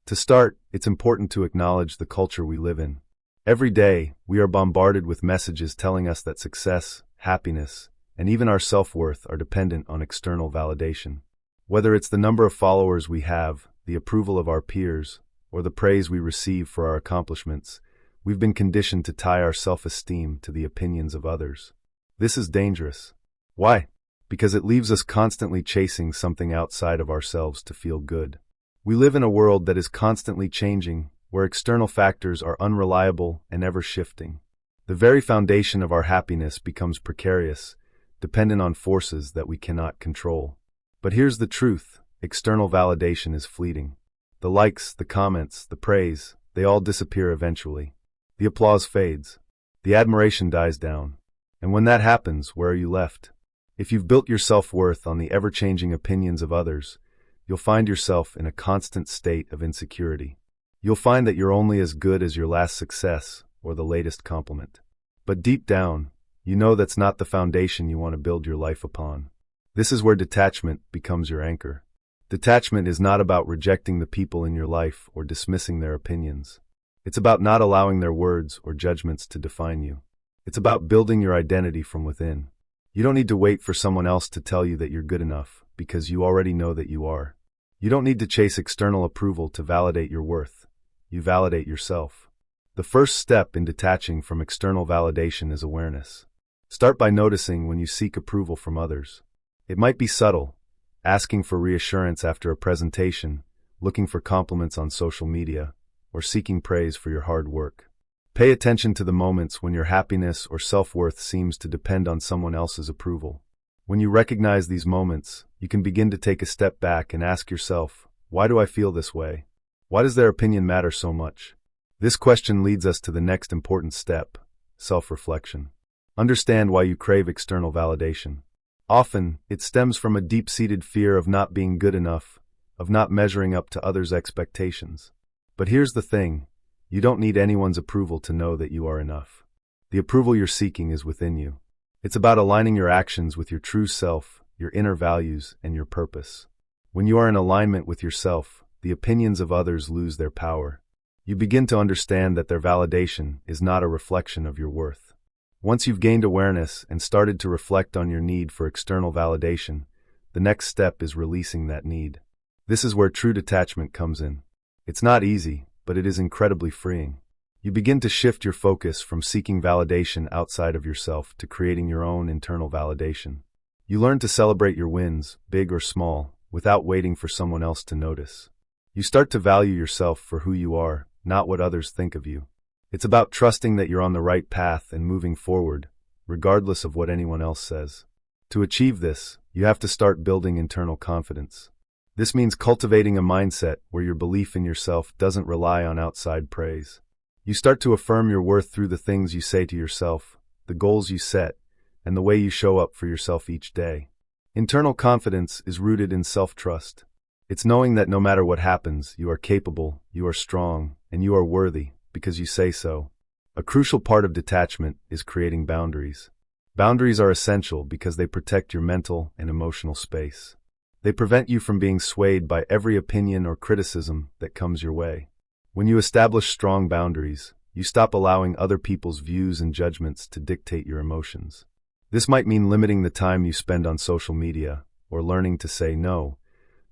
S1: To start, it's important to acknowledge the culture we live in. Every day, we are bombarded with messages telling us that success, happiness, and even our self-worth are dependent on external validation. Whether it's the number of followers we have, the approval of our peers, or the praise we receive for our accomplishments, we've been conditioned to tie our self-esteem to the opinions of others. This is dangerous. Why? Because it leaves us constantly chasing something outside of ourselves to feel good. We live in a world that is constantly changing, where external factors are unreliable and ever-shifting. The very foundation of our happiness becomes precarious, dependent on forces that we cannot control. But here's the truth: external validation is fleeting. The likes, the comments, the praise, they all disappear eventually. The applause fades. The admiration dies down. And when that happens, where are you left? If you've built your self-worth on the ever-changing opinions of others, you'll find yourself in a constant state of insecurity. You'll find that you're only as good as your last success or the latest compliment. But deep down, you know that's not the foundation you want to build your life upon. This is where detachment becomes your anchor. Detachment is not about rejecting the people in your life or dismissing their opinions. It's about not allowing their words or judgments to define you. It's about building your identity from within. You don't need to wait for someone else to tell you that you're good enough, because you already know that you are. You don't need to chase external approval to validate your worth. You validate yourself. The first step in detaching from external validation is awareness. Start by noticing when you seek approval from others. It might be subtle, asking for reassurance after a presentation, looking for compliments on social media, or seeking praise for your hard work. Pay attention to the moments when your happiness or self-worth seems to depend on someone else's approval. When you recognize these moments, you can begin to take a step back and ask yourself, why do I feel this way? Why does their opinion matter so much? This question leads us to the next important step: self-reflection. Understand why you crave external validation. Often, it stems from a deep-seated fear of not being good enough, of not measuring up to others' expectations. But here's the thing: you don't need anyone's approval to know that you are enough. The approval you're seeking is within you. It's about aligning your actions with your true self, your inner values, and your purpose. When you are in alignment with yourself, the opinions of others lose their power. You begin to understand that their validation is not a reflection of your worth. Once you've gained awareness and started to reflect on your need for external validation, the next step is releasing that need. This is where true detachment comes in. It's not easy, but it is incredibly freeing. You begin to shift your focus from seeking validation outside of yourself to creating your own internal validation. You learn to celebrate your wins, big or small, without waiting for someone else to notice. You start to value yourself for who you are, not what others think of you. It's about trusting that you're on the right path and moving forward, regardless of what anyone else says. To achieve this, you have to start building internal confidence. This means cultivating a mindset where your belief in yourself doesn't rely on outside praise. You start to affirm your worth through the things you say to yourself, the goals you set, and the way you show up for yourself each day. Internal confidence is rooted in self-trust. It's knowing that no matter what happens, you are capable, you are strong, and you are worthy, because you say so. A crucial part of detachment is creating boundaries. Boundaries are essential because they protect your mental and emotional space. They prevent you from being swayed by every opinion or criticism that comes your way. When you establish strong boundaries, you stop allowing other people's views and judgments to dictate your emotions. This might mean limiting the time you spend on social media, or learning to say no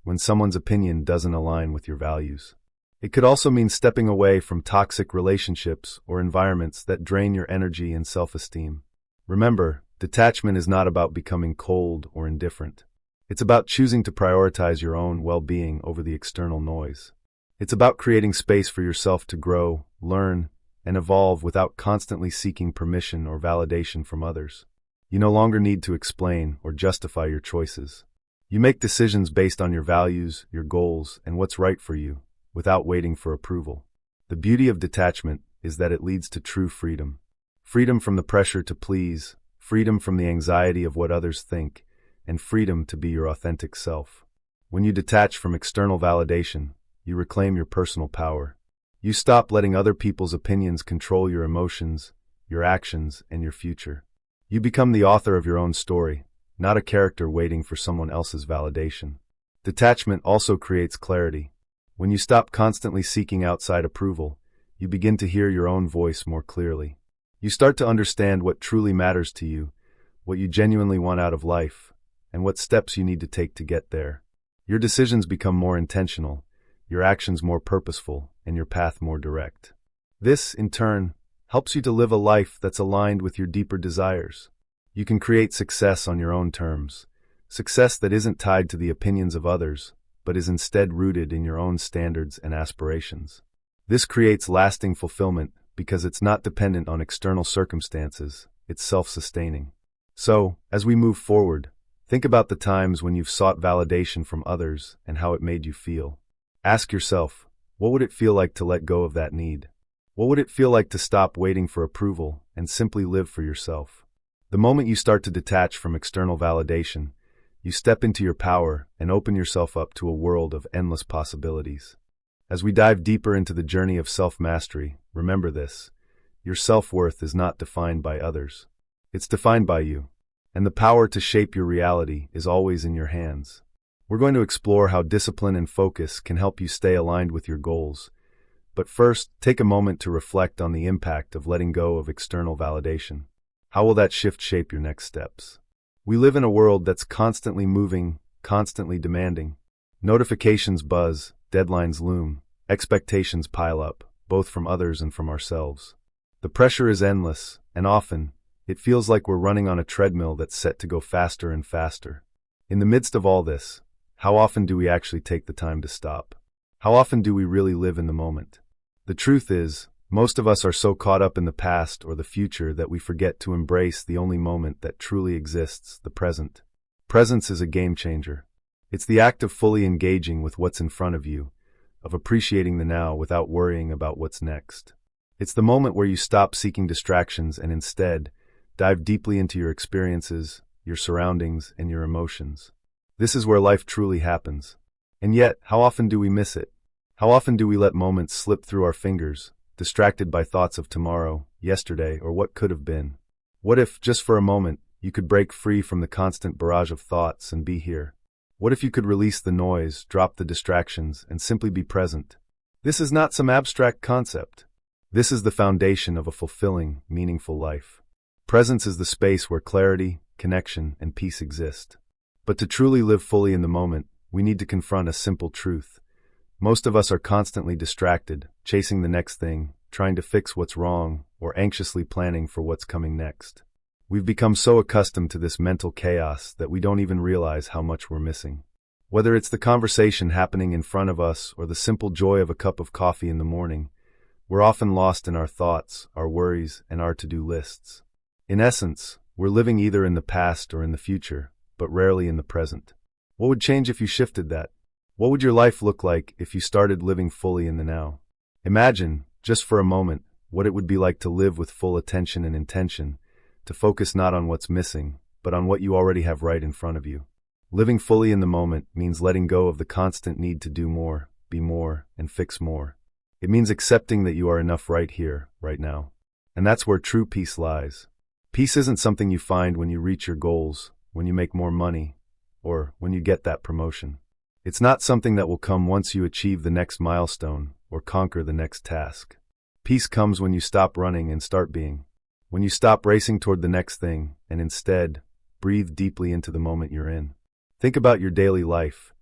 S1: when someone's opinion doesn't align with your values. It could also mean stepping away from toxic relationships or environments that drain your energy and self-esteem. Remember, detachment is not about becoming cold or indifferent. It's about choosing to prioritize your own well-being over the external noise. It's about creating space for yourself to grow, learn, and evolve without constantly seeking permission or validation from others. You no longer need to explain or justify your choices. You make decisions based on your values, your goals, and what's right for you, without waiting for approval. The beauty of detachment is that it leads to true freedom. Freedom from the pressure to please, freedom from the anxiety of what others think, and freedom to be your authentic self. When you detach from external validation, you reclaim your personal power. You stop letting other people's opinions control your emotions, your actions, and your future. You become the author of your own story, not a character waiting for someone else's validation. Detachment also creates clarity. When you stop constantly seeking outside approval, you begin to hear your own voice more clearly. You start to understand what truly matters to you, what you genuinely want out of life, and what steps you need to take to get there. Your decisions become more intentional, your actions more purposeful, and your path more direct. This, in turn, helps you to live a life that's aligned with your deeper desires. You can create success on your own terms, success that isn't tied to the opinions of others, but is instead rooted in your own standards and aspirations. This creates lasting fulfillment because it's not dependent on external circumstances, it's self-sustaining. So, as we move forward, think about the times when you've sought validation from others and how it made you feel. Ask yourself, what would it feel like to let go of that need? What would it feel like to stop waiting for approval and simply live for yourself? The moment you start to detach from external validation, you step into your power and open yourself up to a world of endless possibilities. As we dive deeper into the journey of self-mastery, remember this: your self-worth is not defined by others. It's defined by you, and the power to shape your reality is always in your hands. We're going to explore how discipline and focus can help you stay aligned with your goals. But first, take a moment to reflect on the impact of letting go of external validation. How will that shift shape your next steps? We live in a world that's constantly moving, constantly demanding. Notifications buzz, deadlines loom, expectations pile up, both from others and from ourselves. The pressure is endless, and often, it feels like we're running on a treadmill that's set to go faster and faster. In the midst of all this, how often do we actually take the time to stop? How often do we really live in the moment? The truth is, most of us are so caught up in the past or the future that we forget to embrace the only moment that truly exists, the present. Presence is a game changer. It's the act of fully engaging with what's in front of you, of appreciating the now without worrying about what's next. It's the moment where you stop seeking distractions and instead dive deeply into your experiences, your surroundings, and your emotions. This is where life truly happens. And yet, how often do we miss it? How often do we let moments slip through our fingers, distracted by thoughts of tomorrow, yesterday, or what could have been? What if, just for a moment, you could break free from the constant barrage of thoughts and be here? What if you could release the noise, drop the distractions, and simply be present? This is not some abstract concept. This is the foundation of a fulfilling, meaningful life. Presence is the space where clarity, connection, and peace exist. But to truly live fully in the moment, we need to confront a simple truth. Most of us are constantly distracted, chasing the next thing, trying to fix what's wrong, or anxiously planning for what's coming next. We've become so accustomed to this mental chaos that we don't even realize how much we're missing. Whether it's the conversation happening in front of us or the simple joy of a cup of coffee in the morning, we're often lost in our thoughts, our worries, and our to-do lists. In essence, we're living either in the past or in the future, but rarely in the present. What would change if you shifted that? What would your life look like if you started living fully in the now? Imagine, just for a moment, what it would be like to live with full attention and intention, to focus not on what's missing, but on what you already have right in front of you. Living fully in the moment means letting go of the constant need to do more, be more, and fix more. It means accepting that you are enough right here, right now. And that's where true peace lies. Peace isn't something you find when you reach your goals, when you make more money, or when you get that promotion. It's not something that will come once you achieve the next milestone or conquer the next task. Peace comes when you stop running and start being. When you stop racing toward the next thing and instead breathe deeply into the moment you're in. Think about your daily life.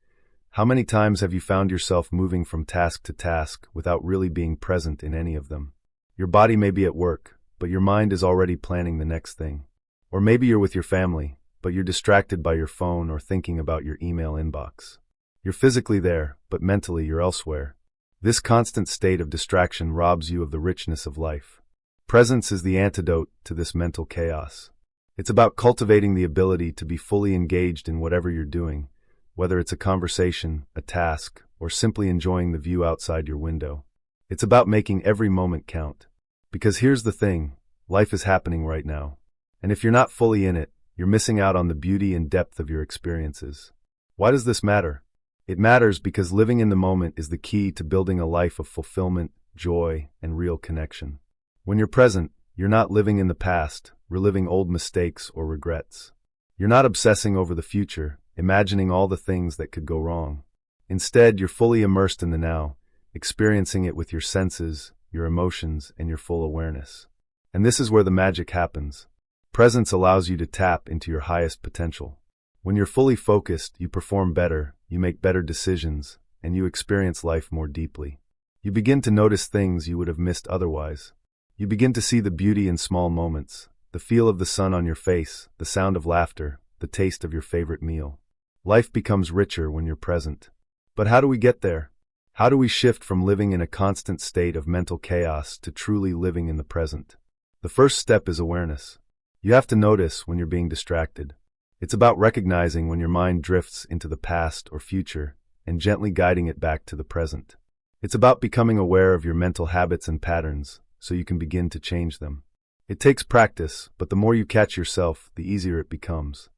S1: How many times have you found yourself moving from task to task without really being present in any of them? Your body may be at work, but your mind is already planning the next thing. Or maybe you're with your family, but you're distracted by your phone or thinking about your email inbox. You're physically there, but mentally you're elsewhere. This constant state of distraction robs you of the richness of life. Presence is the antidote to this mental chaos. It's about cultivating the ability to be fully engaged in whatever you're doing, whether it's a conversation, a task, or simply enjoying the view outside your window. It's about making every moment count. Because here's the thing, life is happening right now. And if you're not fully in it, you're missing out on the beauty and depth of your experiences. Why does this matter? It matters because living in the moment is the key to building a life of fulfillment, joy, and real connection. When you're present, you're not living in the past, reliving old mistakes or regrets. You're not obsessing over the future, imagining all the things that could go wrong. Instead, you're fully immersed in the now, experiencing it with your senses, your emotions, and your full awareness. And this is where the magic happens. Presence allows you to tap into your highest potential. When you're fully focused, you perform better, you make better decisions, and you experience life more deeply. You begin to notice things you would have missed otherwise. You begin to see the beauty in small moments, the feel of the sun on your face, the sound of laughter, the taste of your favorite meal. Life becomes richer when you're present. But how do we get there? How do we shift from living in a constant state of mental chaos to truly living in the present? The first step is awareness. You have to notice when you're being distracted. It's about recognizing when your mind drifts into the past or future and gently guiding it back to the present. It's about becoming aware of your mental habits and patterns so you can begin to change them. It takes practice, but the more you catch yourself, the easier it becomes.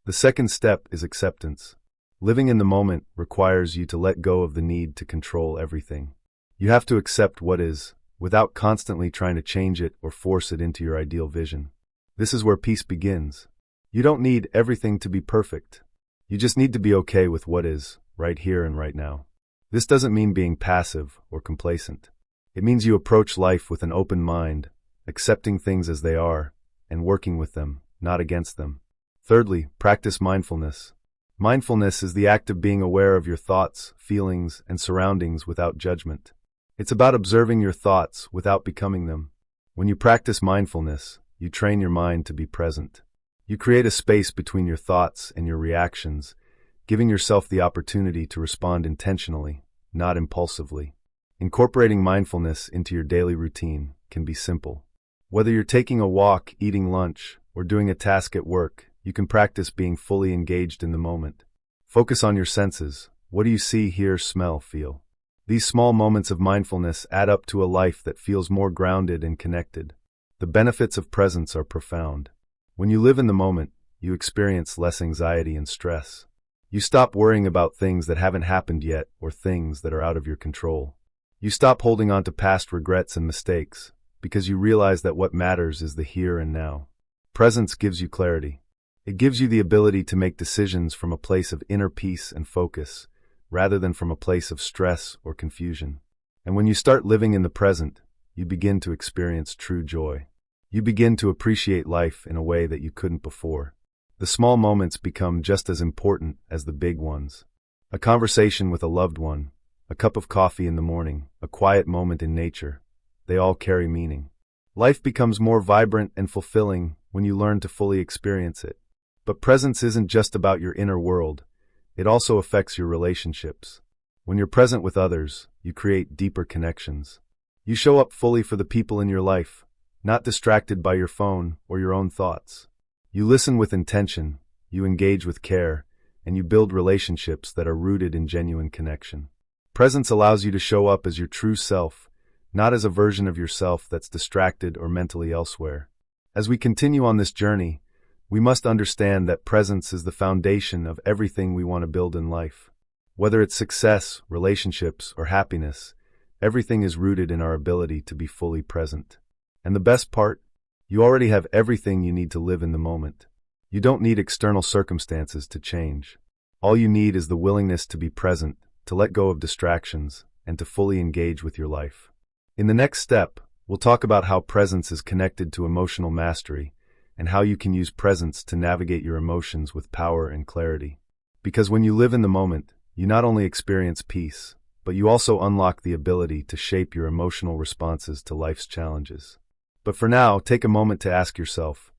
S1: The second step is acceptance. Living in the moment requires you to let go of the need to control everything. You have to accept what is, without constantly trying to change it or force it into your ideal vision. This is where peace begins. You don't need everything to be perfect. You just need to be okay with what is, right here and right now. This doesn't mean being passive or complacent. It means you approach life with an open mind, accepting things as they are, and working with them, not against them. Thirdly, practice mindfulness. Mindfulness is the act of being aware of your thoughts, feelings, and surroundings without judgment. It's about observing your thoughts without becoming them. When you practice mindfulness, you train your mind to be present. You create a space between your thoughts and your reactions, giving yourself the opportunity to respond intentionally, not impulsively. Incorporating mindfulness into your daily routine can be simple. Whether you're taking a walk, eating lunch, or doing a task at work, you can practice being fully engaged in the moment. Focus on your senses. What do you see, hear, smell, feel? These small moments of mindfulness add up to a life that feels more grounded and connected. The benefits of presence are profound. When you live in the moment, you experience less anxiety and stress. You stop worrying about things that haven't happened yet or things that are out of your control. You stop holding on to past regrets and mistakes because you realize that what matters is the here and now. Presence gives you clarity. It gives you the ability to make decisions from a place of inner peace and focus, rather than from a place of stress or confusion. And when you start living in the present, you begin to experience true joy. You begin to appreciate life in a way that you couldn't before. The small moments become just as important as the big ones. A conversation with a loved one, a cup of coffee in the morning, a quiet moment in nature, they all carry meaning. Life becomes more vibrant and fulfilling when you learn to fully experience it. But presence isn't just about your inner world. It also affects your relationships. When you're present with others, you create deeper connections. You show up fully for the people in your life, not distracted by your phone or your own thoughts. You listen with intention, you engage with care, and you build relationships that are rooted in genuine connection. Presence allows you to show up as your true self, not as a version of yourself that's distracted or mentally elsewhere. As we continue on this journey, we must understand that presence is the foundation of everything we want to build in life. Whether it's success, relationships, or happiness, everything is rooted in our ability to be fully present. And the best part? You already have everything you need to live in the moment. You don't need external circumstances to change. All you need is the willingness to be present, to let go of distractions, and to fully engage with your life. In the next step, we'll talk about how presence is connected to emotional mastery, and how you can use presence to navigate your emotions with power and clarity. Because when you live in the moment, you not only experience peace, but you also unlock the ability to shape your emotional responses to life's challenges. But for now, take a moment to ask yourself,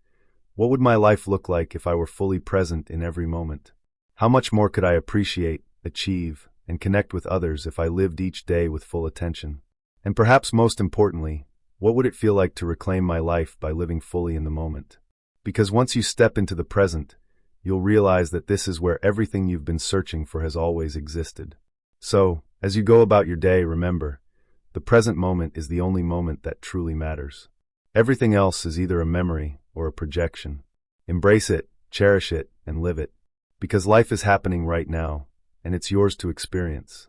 S1: what would my life look like if I were fully present in every moment? How much more could I appreciate, achieve, and connect with others if I lived each day with full attention? And perhaps most importantly, what would it feel like to reclaim my life by living fully in the moment? Because once you step into the present, you'll realize that this is where everything you've been searching for has always existed. So, as you go about your day, remember, the present moment is the only moment that truly matters. Everything else is either a memory or a projection. Embrace it, cherish it, and live it. Because life is happening right now, and it's yours to experience.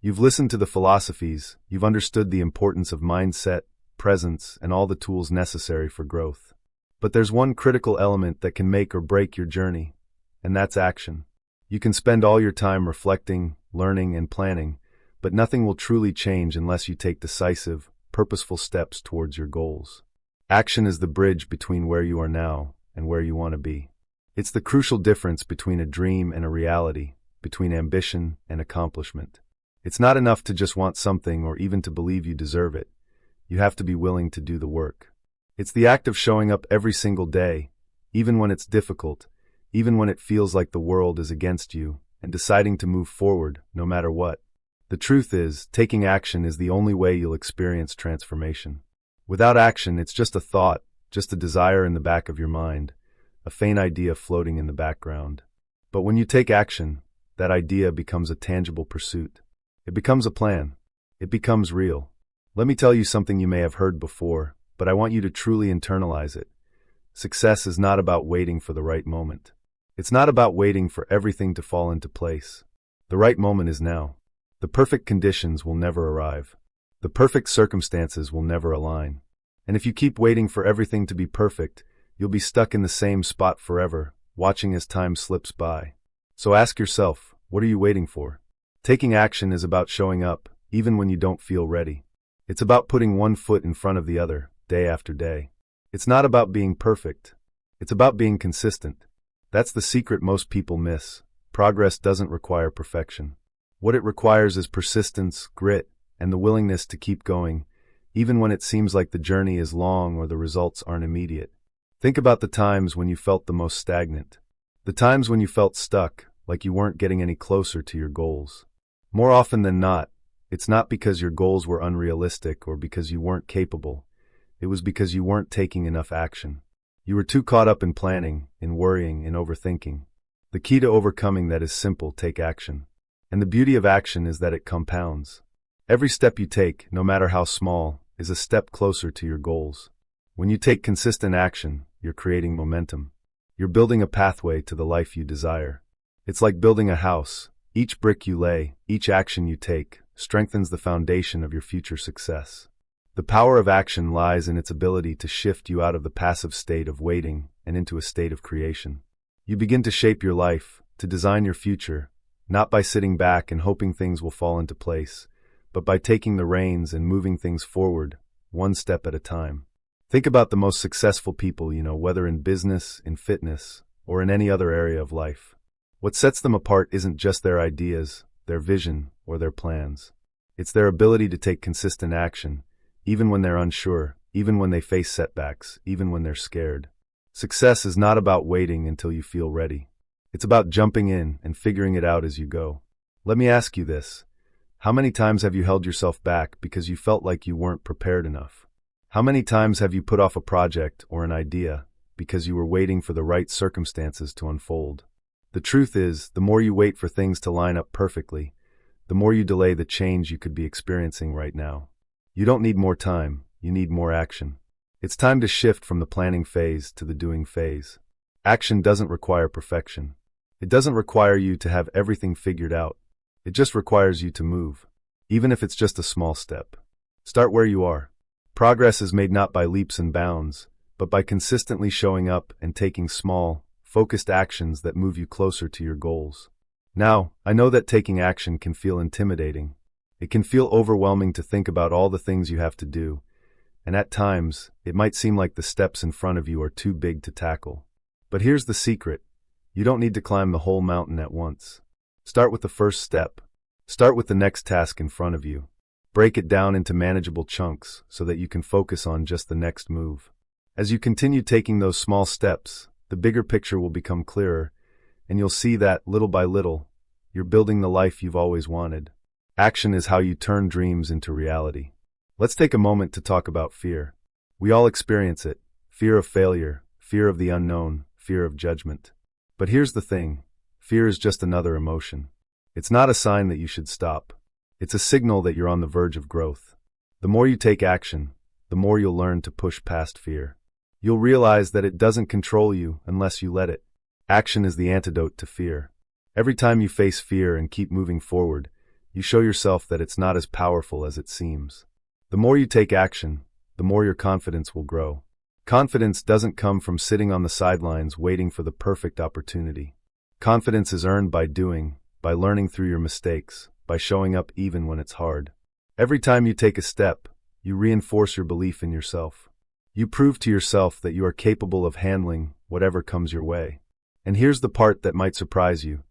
S1: You've listened to the philosophies, you've understood the importance of mindset, presence, and all the tools necessary for growth. But there's one critical element that can make or break your journey, and that's action. You can spend all your time reflecting, learning, and planning, but nothing will truly change unless you take decisive, purposeful steps towards your goals. Action is the bridge between where you are now and where you want to be. It's the crucial difference between a dream and a reality, between ambition and accomplishment. It's not enough to just want something or even to believe you deserve it. You have to be willing to do the work. It's the act of showing up every single day, even when it's difficult, even when it feels like the world is against you, and deciding to move forward no matter what. The truth is, taking action is the only way you'll experience transformation. Without action, it's just a thought, just a desire in the back of your mind, a faint idea floating in the background. But when you take action, that idea becomes a tangible pursuit. It becomes a plan. It becomes real. Let me tell you something you may have heard before, but I want you to truly internalize it. Success is not about waiting for the right moment. It's not about waiting for everything to fall into place. The right moment is now. The perfect conditions will never arrive. The perfect circumstances will never align. And if you keep waiting for everything to be perfect, you'll be stuck in the same spot forever, watching as time slips by. So ask yourself, what are you waiting for? Taking action is about showing up, even when you don't feel ready. It's about putting one foot in front of the other, day after day. It's not about being perfect. It's about being consistent. That's the secret most people miss. Progress doesn't require perfection. What it requires is persistence, grit, and the willingness to keep going, even when it seems like the journey is long or the results aren't immediate. Think about the times when you felt the most stagnant. The times when you felt stuck, like you weren't getting any closer to your goals. More often than not, it's not because your goals were unrealistic or because you weren't capable. It was because you weren't taking enough action. You were too caught up in planning, in worrying, in overthinking. The key to overcoming that is simple: take action. And the beauty of action is that it compounds. Every step you take, no matter how small, is a step closer to your goals. When you take consistent action, you're creating momentum. You're building a pathway to the life you desire. It's like building a house. Each brick you lay, each action you take, strengthens the foundation of your future success. The power of action lies in its ability to shift you out of the passive state of waiting and into a state of creation. You begin to shape your life, to design your future, not by sitting back and hoping things will fall into place, but by taking the reins and moving things forward, one step at a time. Think about the most successful people you know, whether in business, in fitness, or in any other area of life. What sets them apart isn't just their ideas, their vision, or their plans. It's their ability to take consistent action, even when they're unsure, even when they face setbacks, even when they're scared. Success is not about waiting until you feel ready. It's about jumping in and figuring it out as you go. Let me ask you this. How many times have you held yourself back because you felt like you weren't prepared enough? How many times have you put off a project or an idea because you were waiting for the right circumstances to unfold? The truth is, the more you wait for things to line up perfectly, the more you delay the change you could be experiencing right now. You don't need more time, you need more action. It's time to shift from the planning phase to the doing phase. Action doesn't require perfection. It doesn't require you to have everything figured out. It just requires you to move, even if it's just a small step. Start where you are. Progress is made not by leaps and bounds, but by consistently showing up and taking small, focused actions that move you closer to your goals. Now, I know that taking action can feel intimidating. It can feel overwhelming to think about all the things you have to do, and at times, it might seem like the steps in front of you are too big to tackle. But here's the secret. You don't need to climb the whole mountain at once. Start with the first step. Start with the next task in front of you. Break it down into manageable chunks so that you can focus on just the next move. As you continue taking those small steps, the bigger picture will become clearer, and you'll see that, little by little, you're building the life you've always wanted. Action is how you turn dreams into reality. Let's take a moment to talk about fear. We all experience it. Fear of failure, fear of the unknown, fear of judgment. But here's the thing. Fear is just another emotion. It's not a sign that you should stop. It's a signal that you're on the verge of growth. The more you take action, the more you'll learn to push past fear. You'll realize that it doesn't control you unless you let it. Action is the antidote to fear. Every time you face fear and keep moving forward, you show yourself that it's not as powerful as it seems. The more you take action, the more your confidence will grow. Confidence doesn't come from sitting on the sidelines waiting for the perfect opportunity. Confidence is earned by doing, by learning through your mistakes, by showing up even when it's hard. Every time you take a step, you reinforce your belief in yourself. You prove to yourself that you are capable of handling whatever comes your way. And here's the part that might surprise you.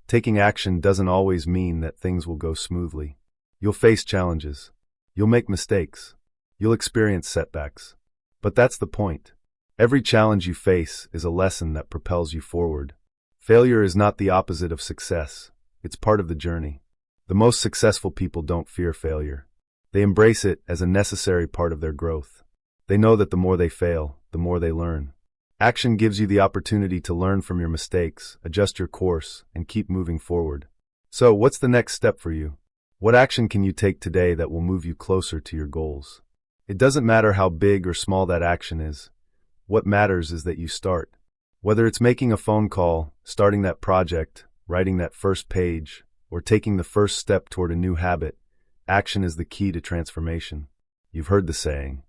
S1: Taking action doesn't always mean that things will go smoothly. You'll face challenges. You'll make mistakes. You'll experience setbacks. But that's the point. Every challenge you face is a lesson that propels you forward. Failure is not the opposite of success. It's part of the journey. The most successful people don't fear failure. They embrace it as a necessary part of their growth. They know that the more they fail, the more they learn. Action gives you the opportunity to learn from your mistakes, adjust your course, and keep moving forward. So, what's the next step for you? What action can you take today that will move you closer to your goals? It doesn't matter how big or small that action is. What matters is that you start. Whether it's making a phone call, starting that project, writing that first page, or taking the first step toward a new habit, action is the key to transformation. You've heard the saying,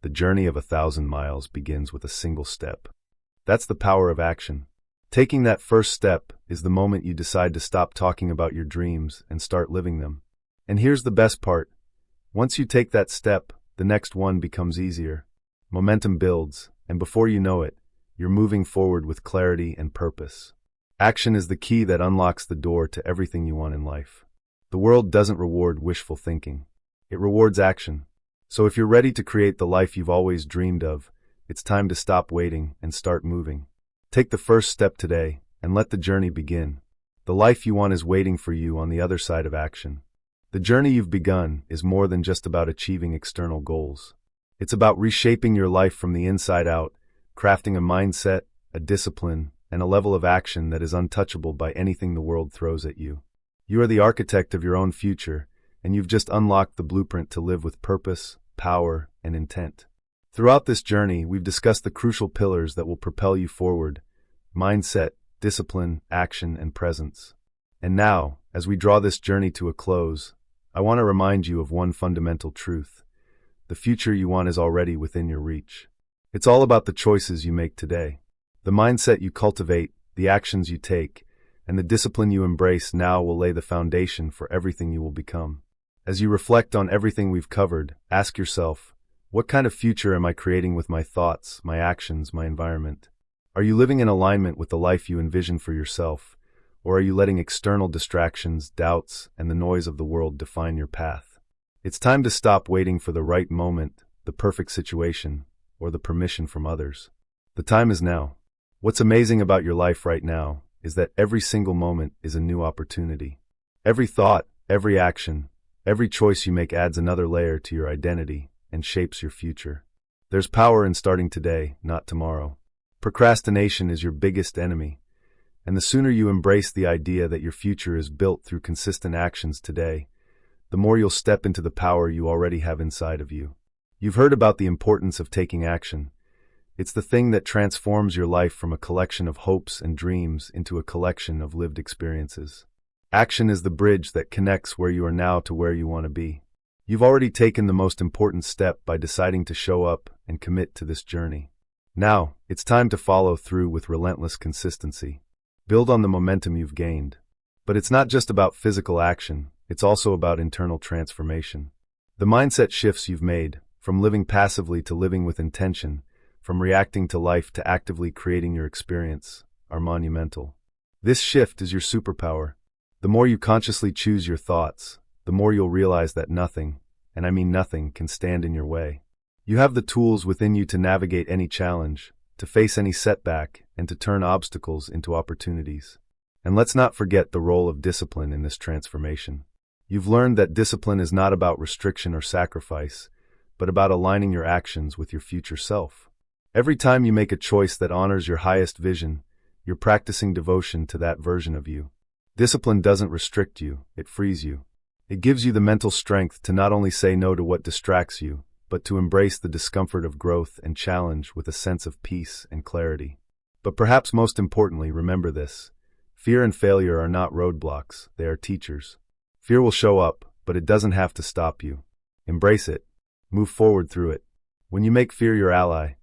S1: the journey of 1,000 miles begins with a single step. That's the power of action. Taking that first step is the moment you decide to stop talking about your dreams and start living them. And here's the best part. Once you take that step, the next one becomes easier. Momentum builds, and before you know it, you're moving forward with clarity and purpose. Action is the key that unlocks the door to everything you want in life. The world doesn't reward wishful thinking. It rewards action. So if you're ready to create the life you've always dreamed of, it's time to stop waiting and start moving. Take the first step today and let the journey begin. The life you want is waiting for you on the other side of action. The journey you've begun is more than just about achieving external goals. It's about reshaping your life from the inside out, crafting a mindset, a discipline, and a level of action that is untouchable by anything the world throws at you. You are the architect of your own future, and you've just unlocked the blueprint to live with purpose, power, and intent. Throughout this journey, we've discussed the crucial pillars that will propel you forward: mindset, discipline, action, and presence. And now, as we draw this journey to a close, I want to remind you of one fundamental truth. The future you want is already within your reach. It's all about the choices you make today. The mindset you cultivate, the actions you take, and the discipline you embrace now will lay the foundation for everything you will become. As you reflect on everything we've covered, ask yourself, what kind of future am I creating with my thoughts, my actions, my environment? Are you living in alignment with the life you envision for yourself, or are you letting external distractions, doubts, and the noise of the world define your path? It's time to stop waiting for the right moment, the perfect situation, or the permission from others. The time is now. What's amazing about your life right now is that every single moment is a new opportunity. Every thought, every action, every choice you make adds another layer to your identity and shapes your future. There's power in starting today, not tomorrow. Procrastination is your biggest enemy, and the sooner you embrace the idea that your future is built through consistent actions today, the more you'll step into the power you already have inside of you. You've heard about the importance of taking action. It's the thing that transforms your life from a collection of hopes and dreams into a collection of lived experiences. Action is the bridge that connects where you are now to where you want to be. You've already taken the most important step by deciding to show up and commit to this journey. Now, it's time to follow through with relentless consistency. Build on the momentum you've gained. But it's not just about physical action, it's also about internal transformation. The mindset shifts you've made, from living passively to living with intention, from reacting to life to actively creating your experience, are monumental. This shift is your superpower. The more you consciously choose your thoughts, the more you'll realize that nothing, and I mean nothing, can stand in your way. You have the tools within you to navigate any challenge, to face any setback, and to turn obstacles into opportunities. And let's not forget the role of discipline in this transformation. You've learned that discipline is not about restriction or sacrifice, but about aligning your actions with your future self. Every time you make a choice that honors your highest vision, you're practicing devotion to that version of you. Discipline doesn't restrict you, it frees you. It gives you the mental strength to not only say no to what distracts you, but to embrace the discomfort of growth and challenge with a sense of peace and clarity. But perhaps most importantly, remember this. Fear and failure are not roadblocks, they are teachers. Fear will show up, but it doesn't have to stop you. Embrace it. Move forward through it. When you make fear your ally,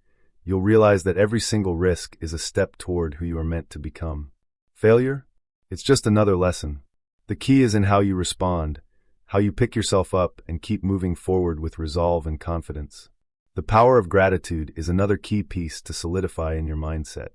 S1: you'll realize that every single risk is a step toward who you are meant to become. Failure? It's just another lesson. The key is in how you respond, how you pick yourself up and keep moving forward with resolve and confidence. The power of gratitude is another key piece to solidify in your mindset.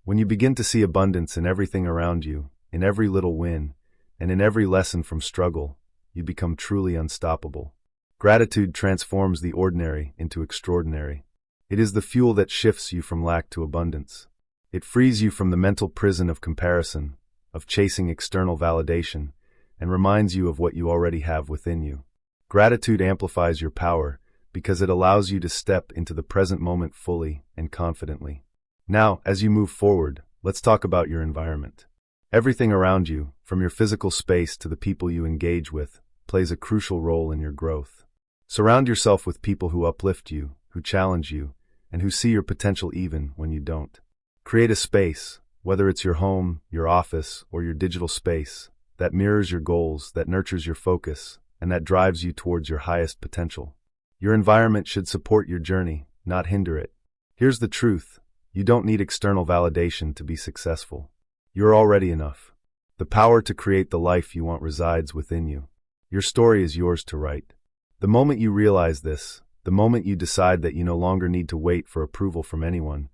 S1: When you begin to see abundance in everything around you, in every little win, and in every lesson from struggle, you become truly unstoppable. Gratitude transforms the ordinary into extraordinary. It is the fuel that shifts you from lack to abundance. It frees you from the mental prison of comparison, of chasing external validation, and reminds you of what you already have within you. Gratitude amplifies your power because it allows you to step into the present moment fully and confidently. Now, as you move forward, let's talk about your environment. Everything around you, from your physical space to the people you engage with, plays a crucial role in your growth. Surround yourself with people who uplift you, who challenge you, and who see your potential even when you don't. Create a space, whether it's your home, your office, or your digital space, that mirrors your goals, that nurtures your focus, and that drives you towards your highest potential. Your environment should support your journey, not hinder it. Here's the truth. You don't need external validation to be successful. You're already enough. The power to create the life you want resides within you. Your story is yours to write. The moment you realize this, the moment you decide that you no longer need to wait for approval from anyone,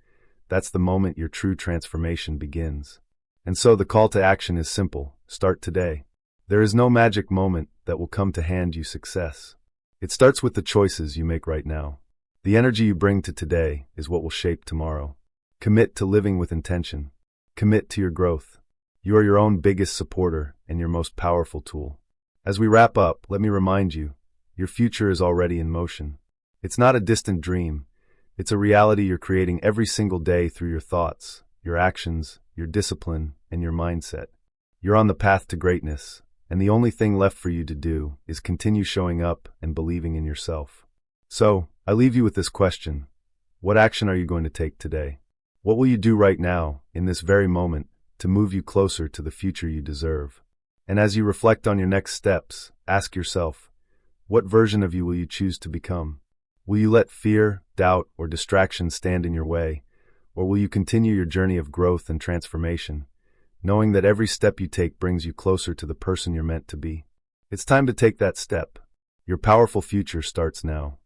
S1: that's the moment your true transformation begins. And so the call to action is simple. Start today. There is no magic moment that will come to hand you success. It starts with the choices you make right now. The energy you bring to today is what will shape tomorrow. Commit to living with intention. Commit to your growth. You are your own biggest supporter and your most powerful tool. As we wrap up, let me remind you, your future is already in motion. It's not a distant dream. It's a reality you're creating every single day through your thoughts, your actions, your discipline, and your mindset. You're on the path to greatness, and the only thing left for you to do is continue showing up and believing in yourself. So, I leave you with this question. What action are you going to take today? What will you do right now, in this very moment, to move you closer to the future you deserve? And as you reflect on your next steps, ask yourself, what version of you will you choose to become? Will you let fear, doubt, or distraction stand in your way, or will you continue your journey of growth and transformation, knowing that every step you take brings you closer to the person you're meant to be? It's time to take that step. Your powerful future starts now.